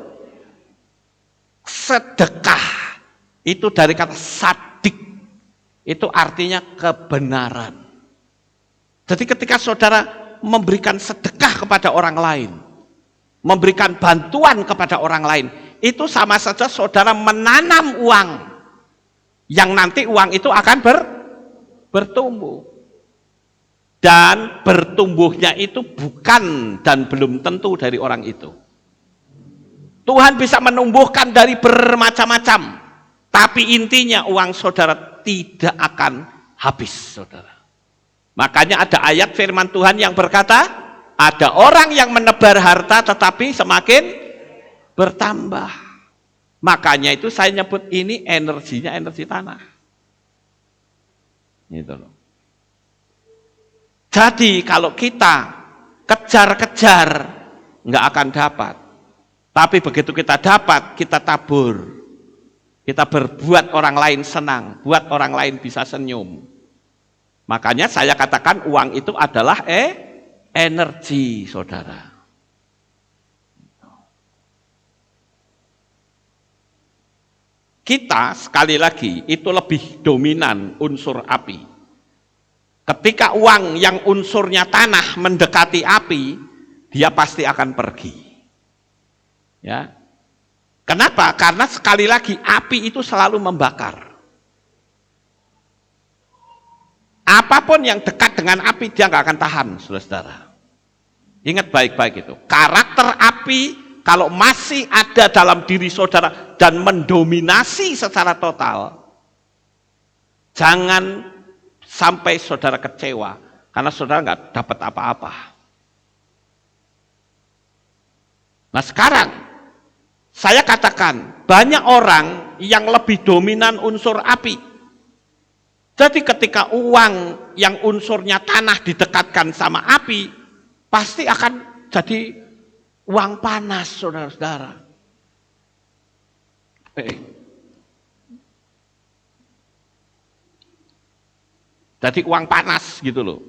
Sedekah itu dari kata sadik, itu artinya kebenaran. Jadi ketika saudara memberikan sedekah kepada orang lain, memberikan bantuan kepada orang lain, itu sama saja saudara menanam uang, yang nanti uang itu akan bertumbuh. Dan bertumbuhnya itu bukan dan belum tentu dari orang itu. Tuhan bisa menumbuhkan dari bermacam-macam, tapi intinya uang saudara tidak akan habis, saudara. Makanya ada ayat firman Tuhan yang berkata, ada orang yang menebar harta tetapi semakin bertambah. Makanya itu saya nyebut ini energinya energi tanah. Gitu loh. Jadi kalau kita kejar-kejar nggak akan dapat. Tapi begitu kita dapat, kita tabur. Kita berbuat orang lain senang, buat orang lain bisa senyum. Makanya saya katakan uang itu adalah energi, saudara. Kita sekali lagi itu lebih dominan unsur api. Ketika uang yang unsurnya tanah mendekati api, dia pasti akan pergi. Ya. Kenapa? Karena sekali lagi api itu selalu membakar. Apapun yang dekat dengan api dia nggak akan tahan, saudara. Ingat baik-baik itu. Karakter api kalau masih ada dalam diri saudara dan mendominasi secara total, jangan sampai saudara kecewa karena saudara nggak dapat apa-apa. Nah sekarang saya katakan banyak orang yang lebih dominan unsur api. Jadi ketika uang yang unsurnya tanah didekatkan sama api, pasti akan jadi uang panas, saudara-saudara. Jadi uang panas gitu loh.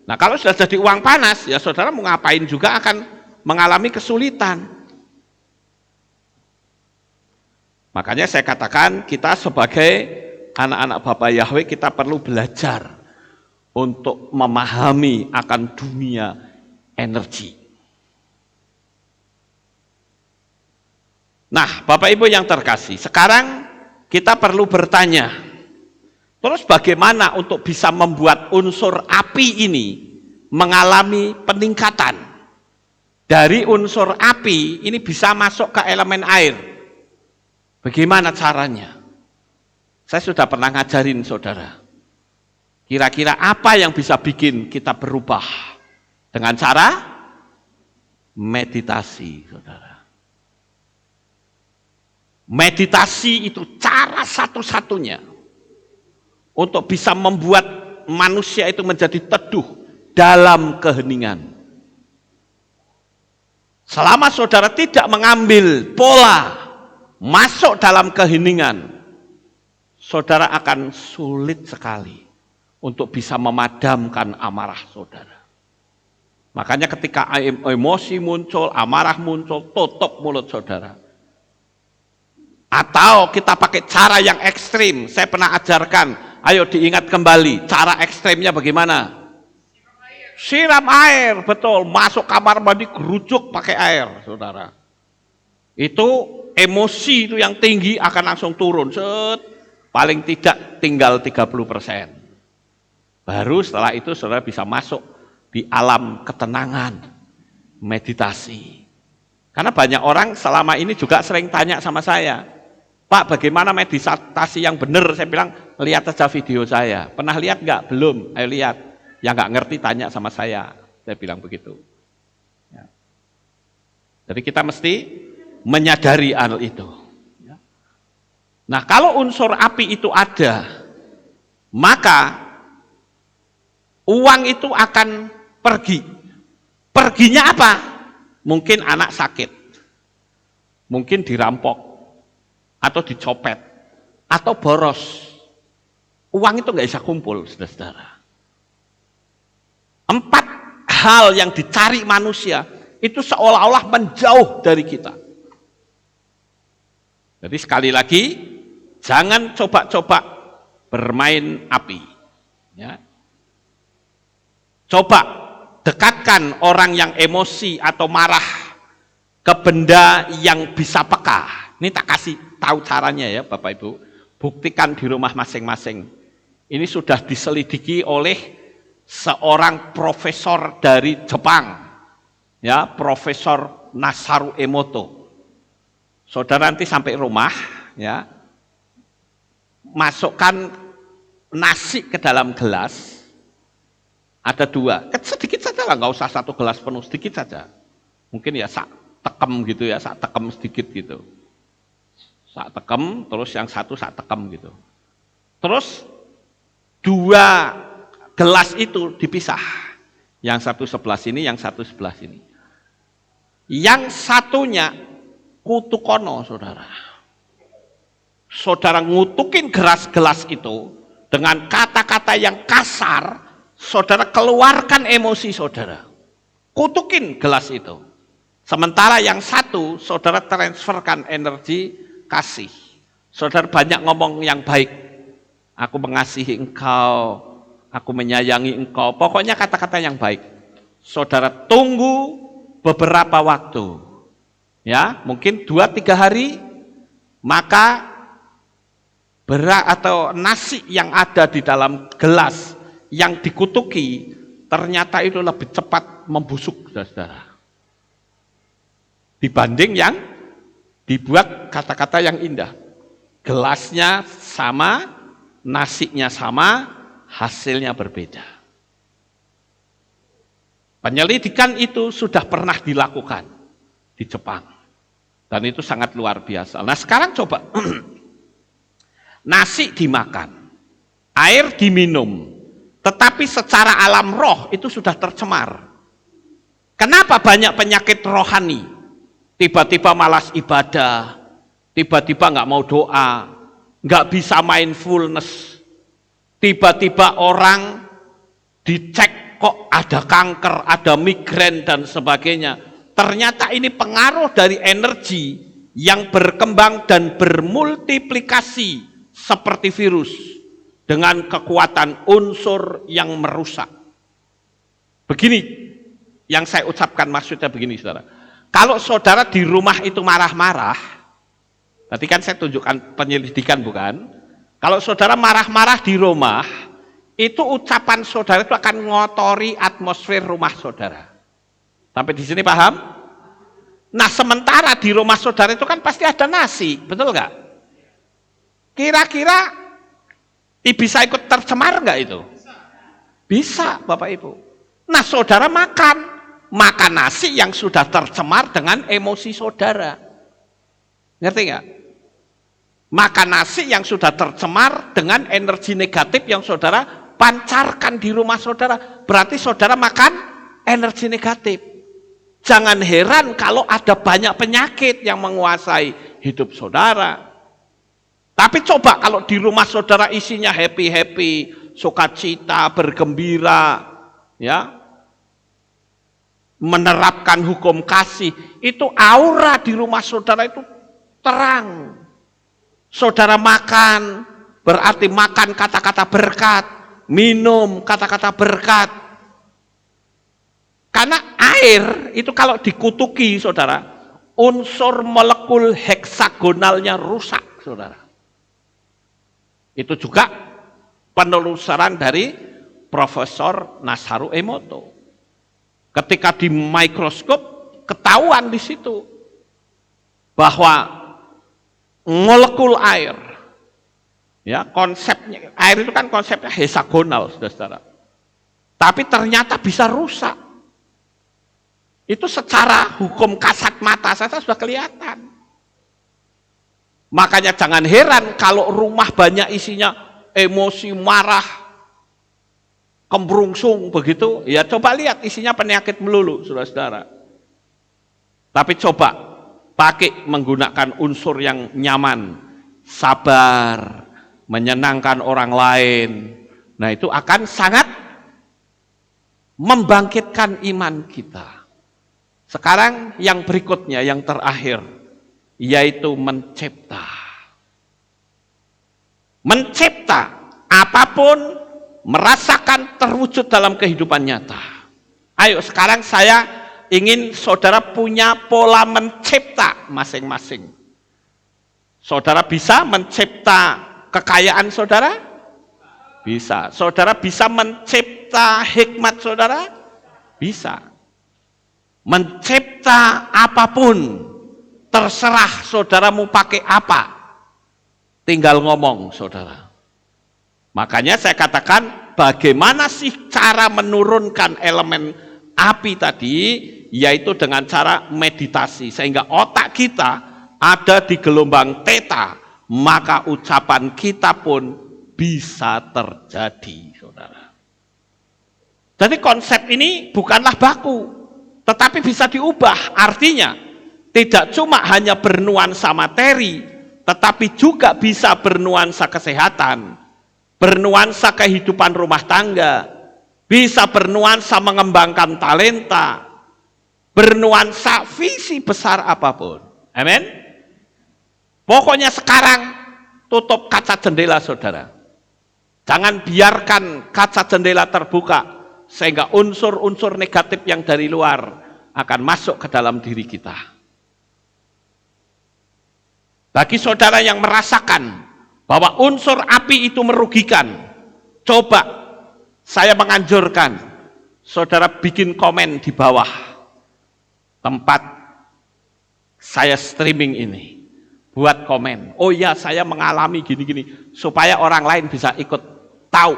Nah kalau sudah jadi uang panas, ya saudara mau ngapain juga akan mengalami kesulitan. Makanya saya katakan kita sebagai anak-anak Bapak Yahweh kita perlu belajar untuk memahami akan dunia energi. Nah Bapak Ibu yang terkasih, sekarang kita perlu bertanya, terus bagaimana untuk bisa membuat unsur api ini mengalami peningkatan? Dari unsur api ini bisa masuk ke elemen air. Bagaimana caranya? Saya sudah pernah ngajarin saudara. Kira-kira apa yang bisa bikin kita berubah? Dengan cara meditasi, saudara. Meditasi itu cara satu-satunya untuk bisa membuat manusia itu menjadi teduh dalam keheningan. Selama saudara tidak mengambil pola masuk dalam keheningan, saudara akan sulit sekali untuk bisa memadamkan amarah saudara. Makanya ketika emosi muncul, amarah muncul, tutup mulut saudara. Atau kita pakai cara yang ekstrim, saya pernah ajarkan, ayo diingat kembali, cara ekstrimnya bagaimana? Siram air, betul, masuk kamar mandi, gerujuk pakai air, saudara. Itu emosi itu yang tinggi akan langsung turun, set, paling tidak tinggal 30%. Baru setelah itu saudara bisa masuk di alam ketenangan, meditasi. Karena banyak orang selama ini juga sering tanya sama saya, Pak, bagaimana meditasi yang benar? Saya bilang, lihat aja video saya. Pernah lihat nggak? Belum. Ayo lihat. Yang nggak ngerti tanya sama saya. Saya bilang begitu. Ya. Jadi kita mesti menyadari hal itu. Ya. Nah, kalau unsur api itu ada, maka uang itu akan pergi. Perginya apa? Mungkin anak sakit. Mungkin dirampok. Atau dicopet, atau boros. Uang itu nggak bisa kumpul, saudara-saudara. 4 hal yang dicari manusia, itu seolah-olah menjauh dari kita. Jadi sekali lagi, jangan coba-coba bermain api. Ya. Coba dekatkan orang yang emosi atau marah ke benda yang bisa peka. Ini tak kasih tahu caranya ya Bapak Ibu. Buktikan di rumah masing-masing. Ini sudah diselidiki oleh seorang profesor dari Jepang. Ya, Profesor Masaru Emoto. Saudara nanti sampai rumah ya. Masukkan nasi ke dalam gelas. Ada 2. Sedikit saja lah, nggak usah 1 gelas penuh, sedikit saja. Mungkin ya sak tekem gitu ya, sak tekem sedikit gitu. Sak tekem, terus yang 1 sak tekem gitu. Terus 2 gelas itu dipisah. Yang 1 sebelah sini, yang 1 sebelah sini. Yang satunya kutukono, saudara. Saudara ngutukin gelas-gelas itu dengan kata-kata yang kasar, saudara keluarkan emosi saudara. Kutukin gelas itu. Sementara yang 1, saudara transferkan energi kasih. Saudara banyak ngomong yang baik. Aku mengasihi engkau, aku menyayangi engkau. Pokoknya kata-kata yang baik. Saudara tunggu beberapa waktu. Ya, mungkin 2-3 hari, maka beras atau nasi yang ada di dalam gelas yang dikutuki ternyata itu lebih cepat membusuk, saudara. Dibanding yang dibuat kata-kata yang indah. Gelasnya sama, nasinya sama, hasilnya berbeda. Penyelidikan itu sudah pernah dilakukan di Jepang. Dan itu sangat luar biasa. Nah sekarang coba, nasi dimakan, air diminum, tetapi secara alam roh itu sudah tercemar. Kenapa banyak penyakit rohani? Tiba-tiba malas ibadah, tiba-tiba nggak mau doa, nggak bisa mindfulness, tiba-tiba orang dicek kok ada kanker, ada migrain dan sebagainya. Ternyata ini pengaruh dari energi yang berkembang dan bermultiplikasi seperti virus dengan kekuatan unsur yang merusak. Begini yang saya ucapkan, maksudnya begini saudara. Kalau saudara di rumah itu marah-marah, tadi kan saya tunjukkan penyelidikan bukan? Kalau saudara marah-marah di rumah, itu ucapan saudara itu akan ngotori atmosfer rumah saudara. Sampai di sini paham? Nah sementara di rumah saudara itu kan pasti ada nasi, betul nggak? Kira-kira bisa ikut tercemar nggak itu? Bisa Bapak Ibu. Nah saudara makan nasi yang sudah tercemar dengan emosi saudara. Ngerti nggak? Makan nasi yang sudah tercemar dengan energi negatif yang saudara pancarkan di rumah saudara. Berarti saudara makan energi negatif. Jangan heran kalau ada banyak penyakit yang menguasai hidup saudara. Tapi coba kalau di rumah saudara isinya happy-happy, sukacita, bergembira, ya, menerapkan hukum kasih, itu aura di rumah saudara itu terang. Saudara makan, berarti makan kata-kata berkat, minum kata-kata berkat. Karena air itu kalau dikutuki saudara, unsur molekul heksagonalnya rusak saudara. Itu juga penelusuran dari Profesor Masaru Emoto. Ketika di mikroskop ketahuan di situ bahwa molekul air, ya konsepnya air itu kan konsepnya heksagonal saudara. Tapi ternyata bisa rusak. Itu secara hukum kasat mata saja sudah kelihatan. Makanya jangan heran kalau rumah banyak isinya emosi, marah, kembrungsung begitu, ya coba lihat isinya penyakit melulu, saudara-saudara. Tapi coba pakai menggunakan unsur yang nyaman, sabar, menyenangkan orang lain. Nah itu akan sangat membangkitkan iman kita. Sekarang yang berikutnya, yang terakhir, yaitu mencipta. Mencipta apapun, merasakan terwujud dalam kehidupan nyata. Ayo sekarang saya ingin saudara punya pola mencipta masing-masing. Saudara bisa mencipta kekayaan saudara? Bisa. Saudara bisa mencipta hikmat saudara? Bisa. Mencipta apapun, terserah saudara mau pakai apa, tinggal ngomong saudara. Makanya saya katakan bagaimana sih cara menurunkan elemen api tadi, yaitu dengan cara meditasi, sehingga otak kita ada di gelombang theta, maka ucapan kita pun bisa terjadi saudara. Jadi konsep ini bukanlah baku, tetapi bisa diubah. Artinya tidak cuma hanya bernuansa materi, tetapi juga bisa bernuansa kesehatan, bernuansa kehidupan rumah tangga, bisa bernuansa mengembangkan talenta, bernuansa visi besar apapun. Amin. Pokoknya sekarang tutup kaca jendela saudara. Jangan biarkan kaca jendela terbuka, sehingga unsur-unsur negatif yang dari luar akan masuk ke dalam diri kita. Bagi saudara yang merasakan bahwa unsur api itu merugikan, coba saya menganjurkan saudara bikin komen di bawah tempat saya streaming ini. Buat komen, oh ya saya mengalami gini-gini, supaya orang lain bisa ikut tahu,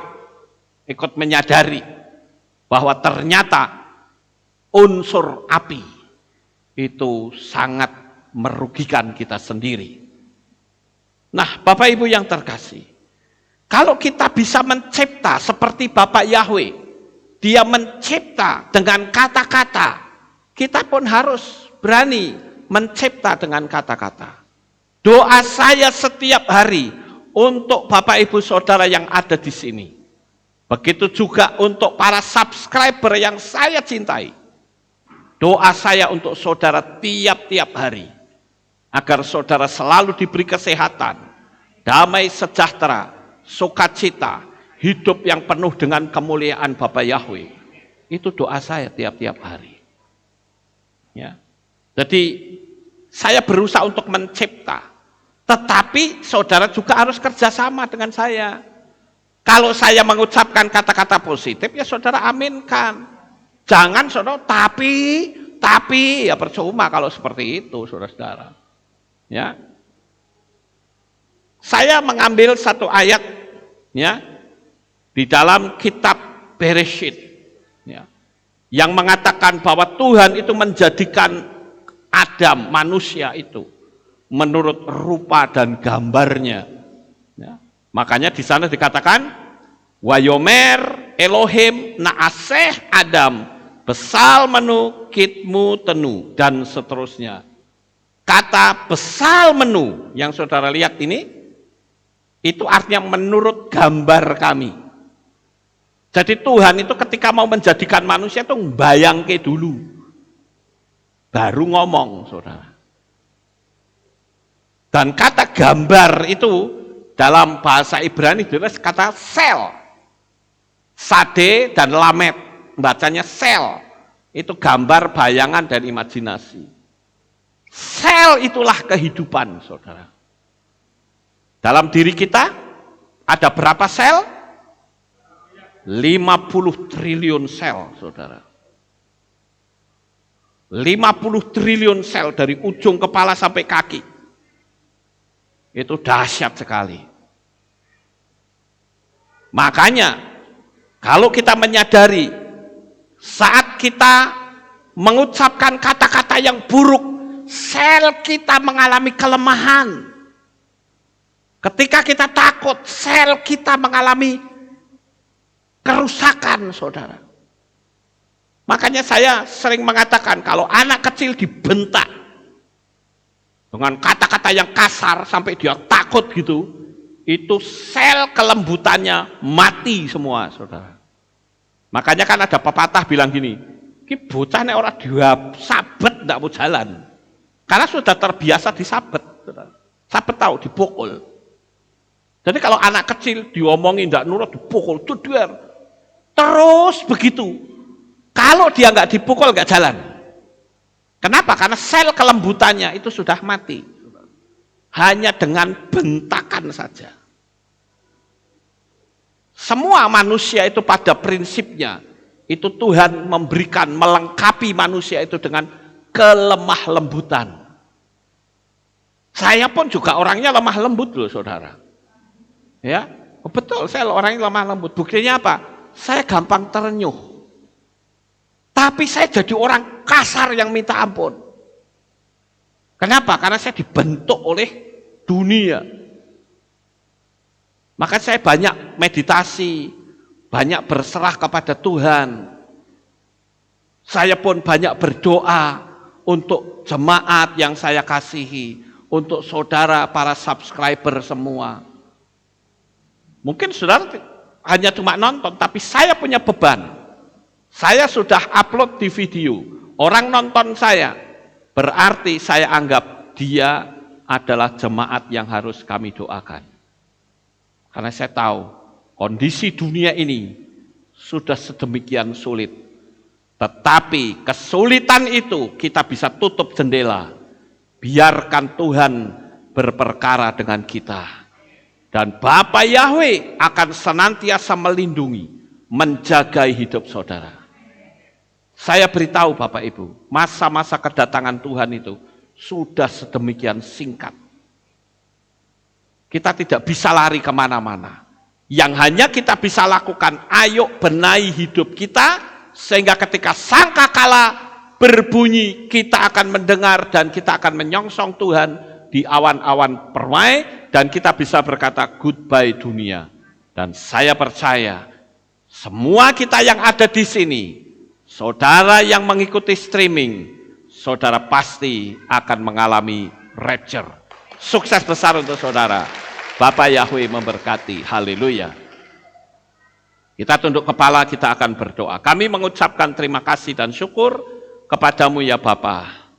ikut menyadari bahwa ternyata unsur api itu sangat merugikan kita sendiri. Nah, Bapak Ibu yang terkasih, kalau kita bisa mencipta seperti Bapak Yahweh, dia mencipta dengan kata-kata, kita pun harus berani mencipta dengan kata-kata. Doa saya setiap hari untuk Bapak Ibu Saudara yang ada di sini. Begitu juga untuk para subscriber yang saya cintai. Doa saya untuk saudara tiap-tiap hari. Agar saudara selalu diberi kesehatan, damai sejahtera, sukacita, hidup yang penuh dengan kemuliaan Bapa Yahweh. Itu doa saya tiap-tiap hari. Ya. Jadi saya berusaha untuk mencipta. Tetapi saudara juga harus kerjasama dengan saya. Kalau saya mengucapkan kata-kata positif, ya saudara aminkan. Jangan saudara, tapi, ya percuma kalau seperti itu, saudara-saudara. Ya. Saya mengambil satu ayat, ya, di dalam kitab Bereshit, ya, yang mengatakan bahwa Tuhan itu menjadikan Adam, manusia itu, menurut rupa dan gambarnya. Ya. Makanya di sana dikatakan Wayomer Elohim Naaseh Adam besal menu kitmu tenu dan seterusnya. Kata besal menu yang saudara lihat ini itu artinya menurut gambar kami. Jadi Tuhan itu ketika mau menjadikan manusia itu bayangke dulu baru ngomong, saudara. Dan kata gambar itu dalam bahasa Ibrani ditulis kata sel. Sade dan lamet, bacanya sel. Itu gambar, bayangan, dan imajinasi. Sel itulah kehidupan, saudara. Dalam diri kita ada berapa sel? 50 triliun sel, saudara. 50 triliun sel dari ujung kepala sampai kaki. Itu dahsyat sekali. Makanya, kalau kita menyadari saat kita mengucapkan kata-kata yang buruk, sel kita mengalami kelemahan. Ketika kita takut, sel kita mengalami kerusakan, saudara. Makanya saya sering mengatakan, kalau anak kecil dibentak dengan kata-kata yang kasar sampai dia takut gitu, itu sel kelembutannya mati semua, saudara. Makanya kan ada pepatah bilang gini, ki bocah nek ora disabet ndak mau jalan. Karena sudah terbiasa disabet, saudara. Sabet tahu dipukul. Jadi kalau anak kecil diomongin ndak nurut dipukul, duduer. Terus begitu. Kalau dia nggak dipukul nggak jalan. Kenapa? Karena sel kelembutannya itu sudah mati. Hanya dengan bentakan saja. Semua manusia itu pada prinsipnya, itu Tuhan memberikan, melengkapi manusia itu dengan kelemah lembutan. Saya pun juga orangnya lemah lembut loh, saudara. Ya, betul, saya orangnya lemah lembut. Buktinya apa? Saya gampang terenyuh. Tapi saya jadi orang kasar yang minta ampun. Kenapa? Karena saya dibentuk oleh dunia. Maka saya banyak meditasi, banyak berserah kepada Tuhan. Saya pun banyak berdoa untuk jemaat yang saya kasihi, untuk saudara para subscriber semua. Mungkin saudara hanya cuma nonton, tapi saya punya beban. Saya sudah upload di video, orang nonton saya, berarti saya anggap dia adalah jemaat yang harus kami doakan. Karena saya tahu kondisi dunia ini sudah sedemikian sulit. Tetapi kesulitan itu kita bisa tutup jendela. Biarkan Tuhan berperkara dengan kita. Dan Bapa Yahweh akan senantiasa melindungi, menjaga hidup saudara. Saya beritahu Bapak Ibu, masa-masa kedatangan Tuhan itu sudah sedemikian singkat. Kita tidak bisa lari kemana-mana. Yang hanya kita bisa lakukan, ayo benahi hidup kita, sehingga ketika sangkakala berbunyi, kita akan mendengar dan kita akan menyongsong Tuhan di awan-awan permai, dan kita bisa berkata goodbye dunia. Dan saya percaya, semua kita yang ada di sini, saudara yang mengikuti streaming, saudara pasti akan mengalami rapture. Sukses besar untuk saudara. Bapak Yahweh memberkati. Haleluya. Kita tunduk kepala, kita akan berdoa. Kami mengucapkan terima kasih dan syukur kepadamu ya Bapa.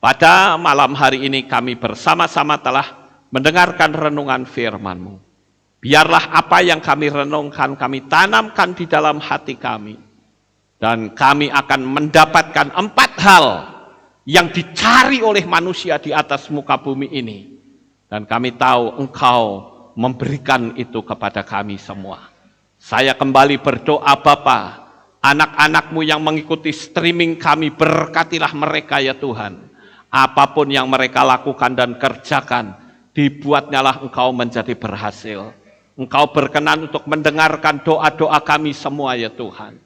Pada malam hari ini kami bersama-sama telah mendengarkan renungan firman-Mu. Biarlah apa yang kami renungkan, kami tanamkan di dalam hati kami. Dan kami akan mendapatkan 4 hal yang dicari oleh manusia di atas muka bumi ini. Dan kami tahu Engkau memberikan itu kepada kami semua. Saya kembali berdoa Bapa, anak-anak-Mu yang mengikuti streaming kami, berkatilah mereka ya Tuhan. Apapun yang mereka lakukan dan kerjakan, dibuatnyalah Engkau menjadi berhasil. Engkau berkenan untuk mendengarkan doa-doa kami semua ya Tuhan.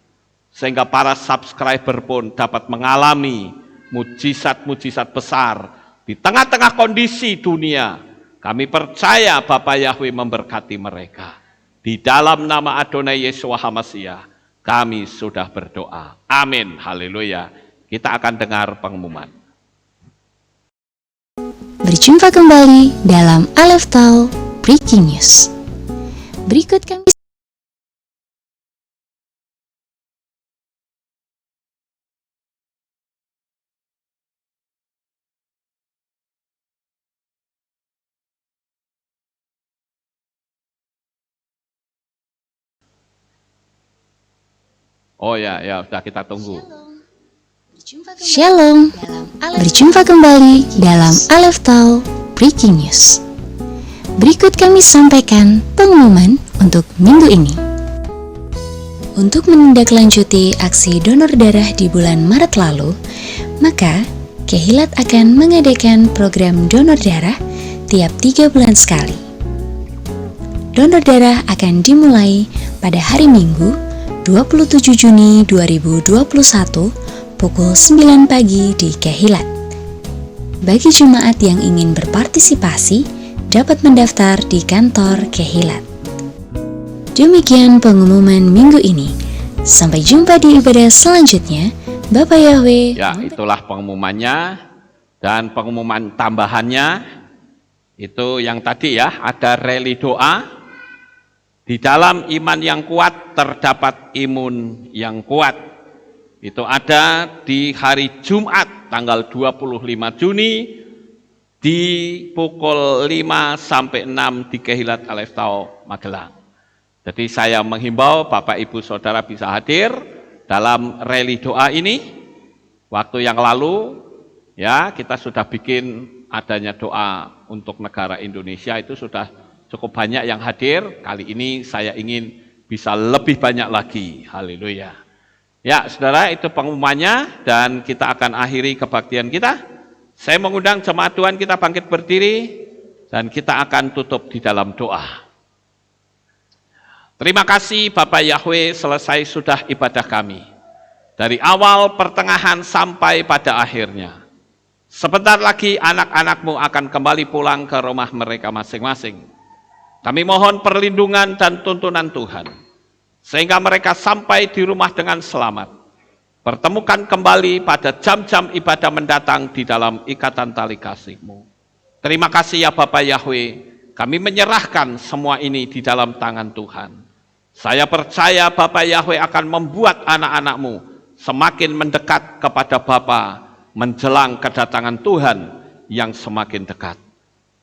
Sehingga para subscriber pun dapat mengalami mujizat-mujizat besar di tengah-tengah kondisi dunia. Kami percaya Bapa Yahweh memberkati mereka. Di dalam nama Adonai Yeshua HaMashiach, kami sudah berdoa. Amin. Haleluya. Kita akan dengar pengumuman. Berjumpa kembali dalam Aleph Tau Breaking News. Berikut kami Oh ya, sudah kita tunggu. Shalom. Berjumpa kembali dalam Aleph Tau Breaking News. Berikut kami sampaikan pengumuman untuk minggu ini. Untuk menindaklanjuti aksi donor darah di bulan Maret lalu, maka Kehilat akan mengadakan program donor darah tiap 3 bulan sekali. Donor darah akan dimulai pada hari Minggu 27 Juni 2021 pukul 9 pagi di Kehilat. Bagi jemaat yang ingin berpartisipasi, dapat mendaftar di kantor Kehilat. Demikian pengumuman minggu ini. Sampai jumpa di ibadah selanjutnya. Bapak Yahweh. Ya, itulah pengumumannya. Dan pengumuman tambahannya, itu yang tadi ya, ada rally doa. Di dalam iman yang kuat terdapat imun yang kuat. Itu ada di hari Jumat tanggal 25 Juni di pukul 5 sampai 6 di Kehilat Aleph Tau Magelang. Jadi saya menghimbau Bapak Ibu Saudara bisa hadir dalam rally doa ini. Waktu yang lalu ya kita sudah bikin adanya doa untuk negara Indonesia, itu sudah cukup banyak yang hadir. Kali ini saya ingin bisa lebih banyak lagi. Haleluya. Ya, saudara, itu pengumumannya dan kita akan akhiri kebaktian kita. Saya mengundang jemaat Tuhan kita bangkit berdiri dan kita akan tutup di dalam doa. Terima kasih Bapak Yahweh, selesai sudah ibadah kami. Dari awal, pertengahan, sampai pada akhirnya. Sebentar lagi anak-anak-Mu akan kembali pulang ke rumah mereka masing-masing. Kami mohon perlindungan dan tuntunan Tuhan, sehingga mereka sampai di rumah dengan selamat. Pertemukan kembali pada jam-jam ibadah mendatang di dalam ikatan tali kasih-Mu. Terima kasih ya Bapak Yahweh, kami menyerahkan semua ini di dalam tangan Tuhan. Saya percaya Bapak Yahweh akan membuat anak-anak-Mu semakin mendekat kepada Bapa menjelang kedatangan Tuhan yang semakin dekat.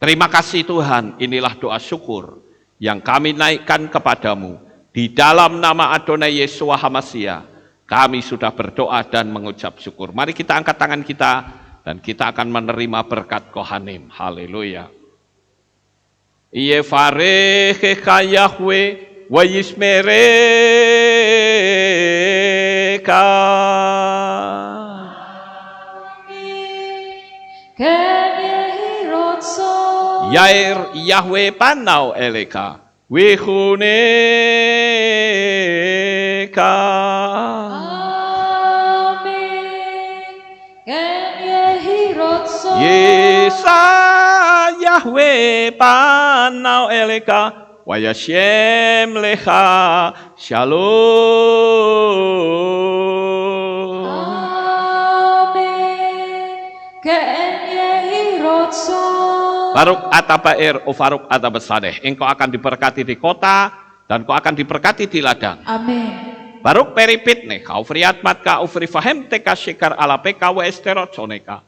Terima kasih Tuhan, inilah doa syukur yang kami naikkan kepadamu. Di dalam nama Adonai Yeshua HaMashiach, kami sudah berdoa dan mengucap syukur. Mari kita angkat tangan kita dan kita akan menerima berkat Kohanim. Haleluya. Yevarechecha Yahweh wa yismereka. Yair Yahweh panau eleka wihuneka. Amin. Ken yehirotso. Yesa Yahweh panau eleka wayashem lecha shalom. Amin. Ken yehirotso. Baruk atabair ufaruk atabasadeh. Engkau akan diberkati di kota dan kau akan diberkati di ladang. Amin. Baruk peripit nih, kau friat matka ufri fahem teka shikar ala peka wa esterot soneka.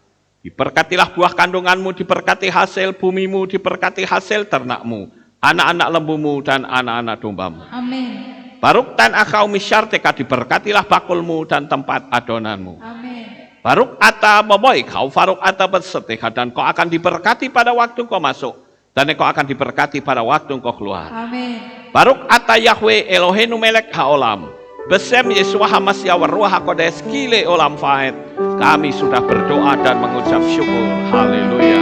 Diberkatilah buah kandunganmu, diberkati hasil bumimu, diberkati hasil ternakmu, anak-anak lembumu dan anak-anak dombamu. Amin. Baruk tan akau misyar teka, diberkatilah bakulmu dan tempat adonanmu. Amin. Baruk ata boboy, kau faruk ata berseteha, dan kau akan diberkati pada waktu kau masuk, dan kau akan diberkati pada waktu kau keluar. Amin. Baruk ata Yahweh Elohenu melek haolam. Besem Yesua Hamasya Waruah Kodes Kile Olam Faed. Kami sudah berdoa dan mengucap syukur. Haleluya.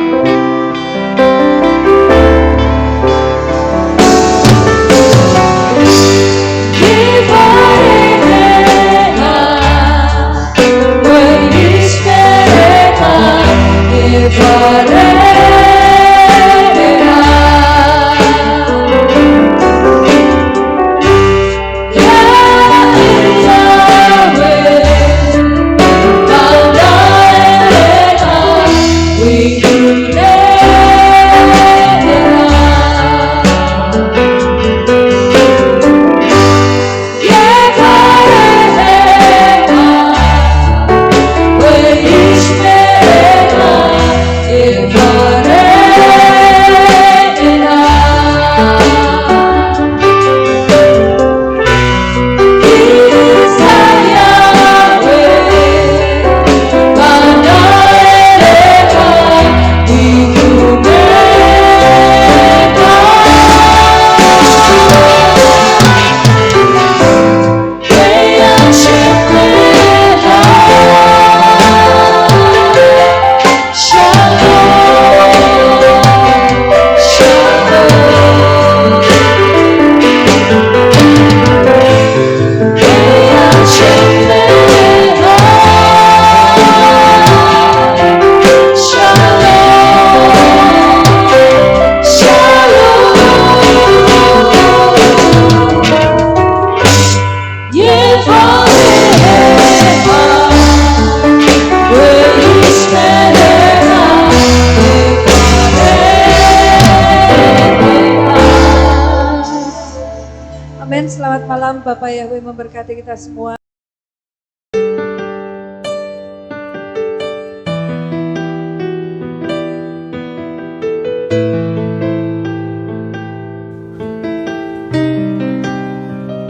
Selamat malam, Bapak Yahweh memberkati kita semua.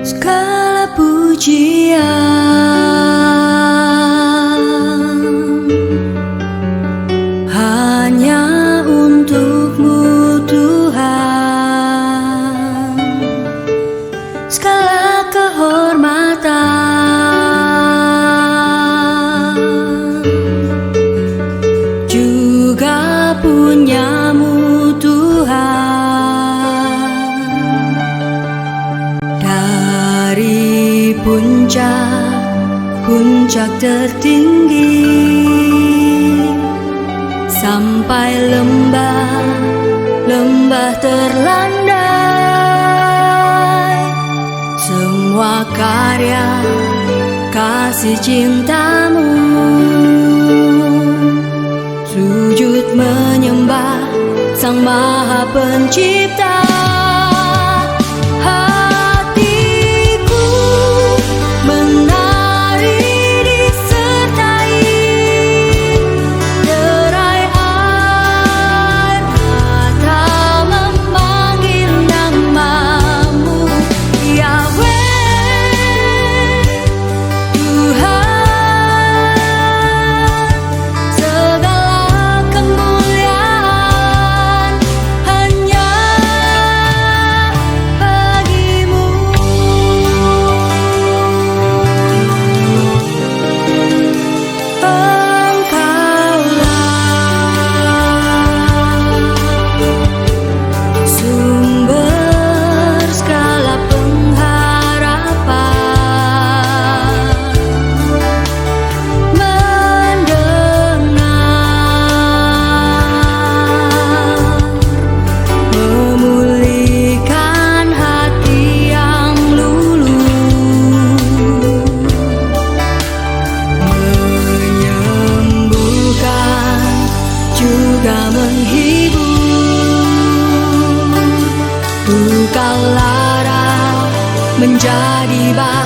Segala pujian hanya untuk-Mu Tuhan, segala kehormatan juga punya-Mu Tuhan. Dari puncak tertinggi sampai lembah terlandai, semua karya kasih cinta-Mu, sujud menyembah Sang Maha Pencipta. Segala kemuliaan hanya menjadi baik.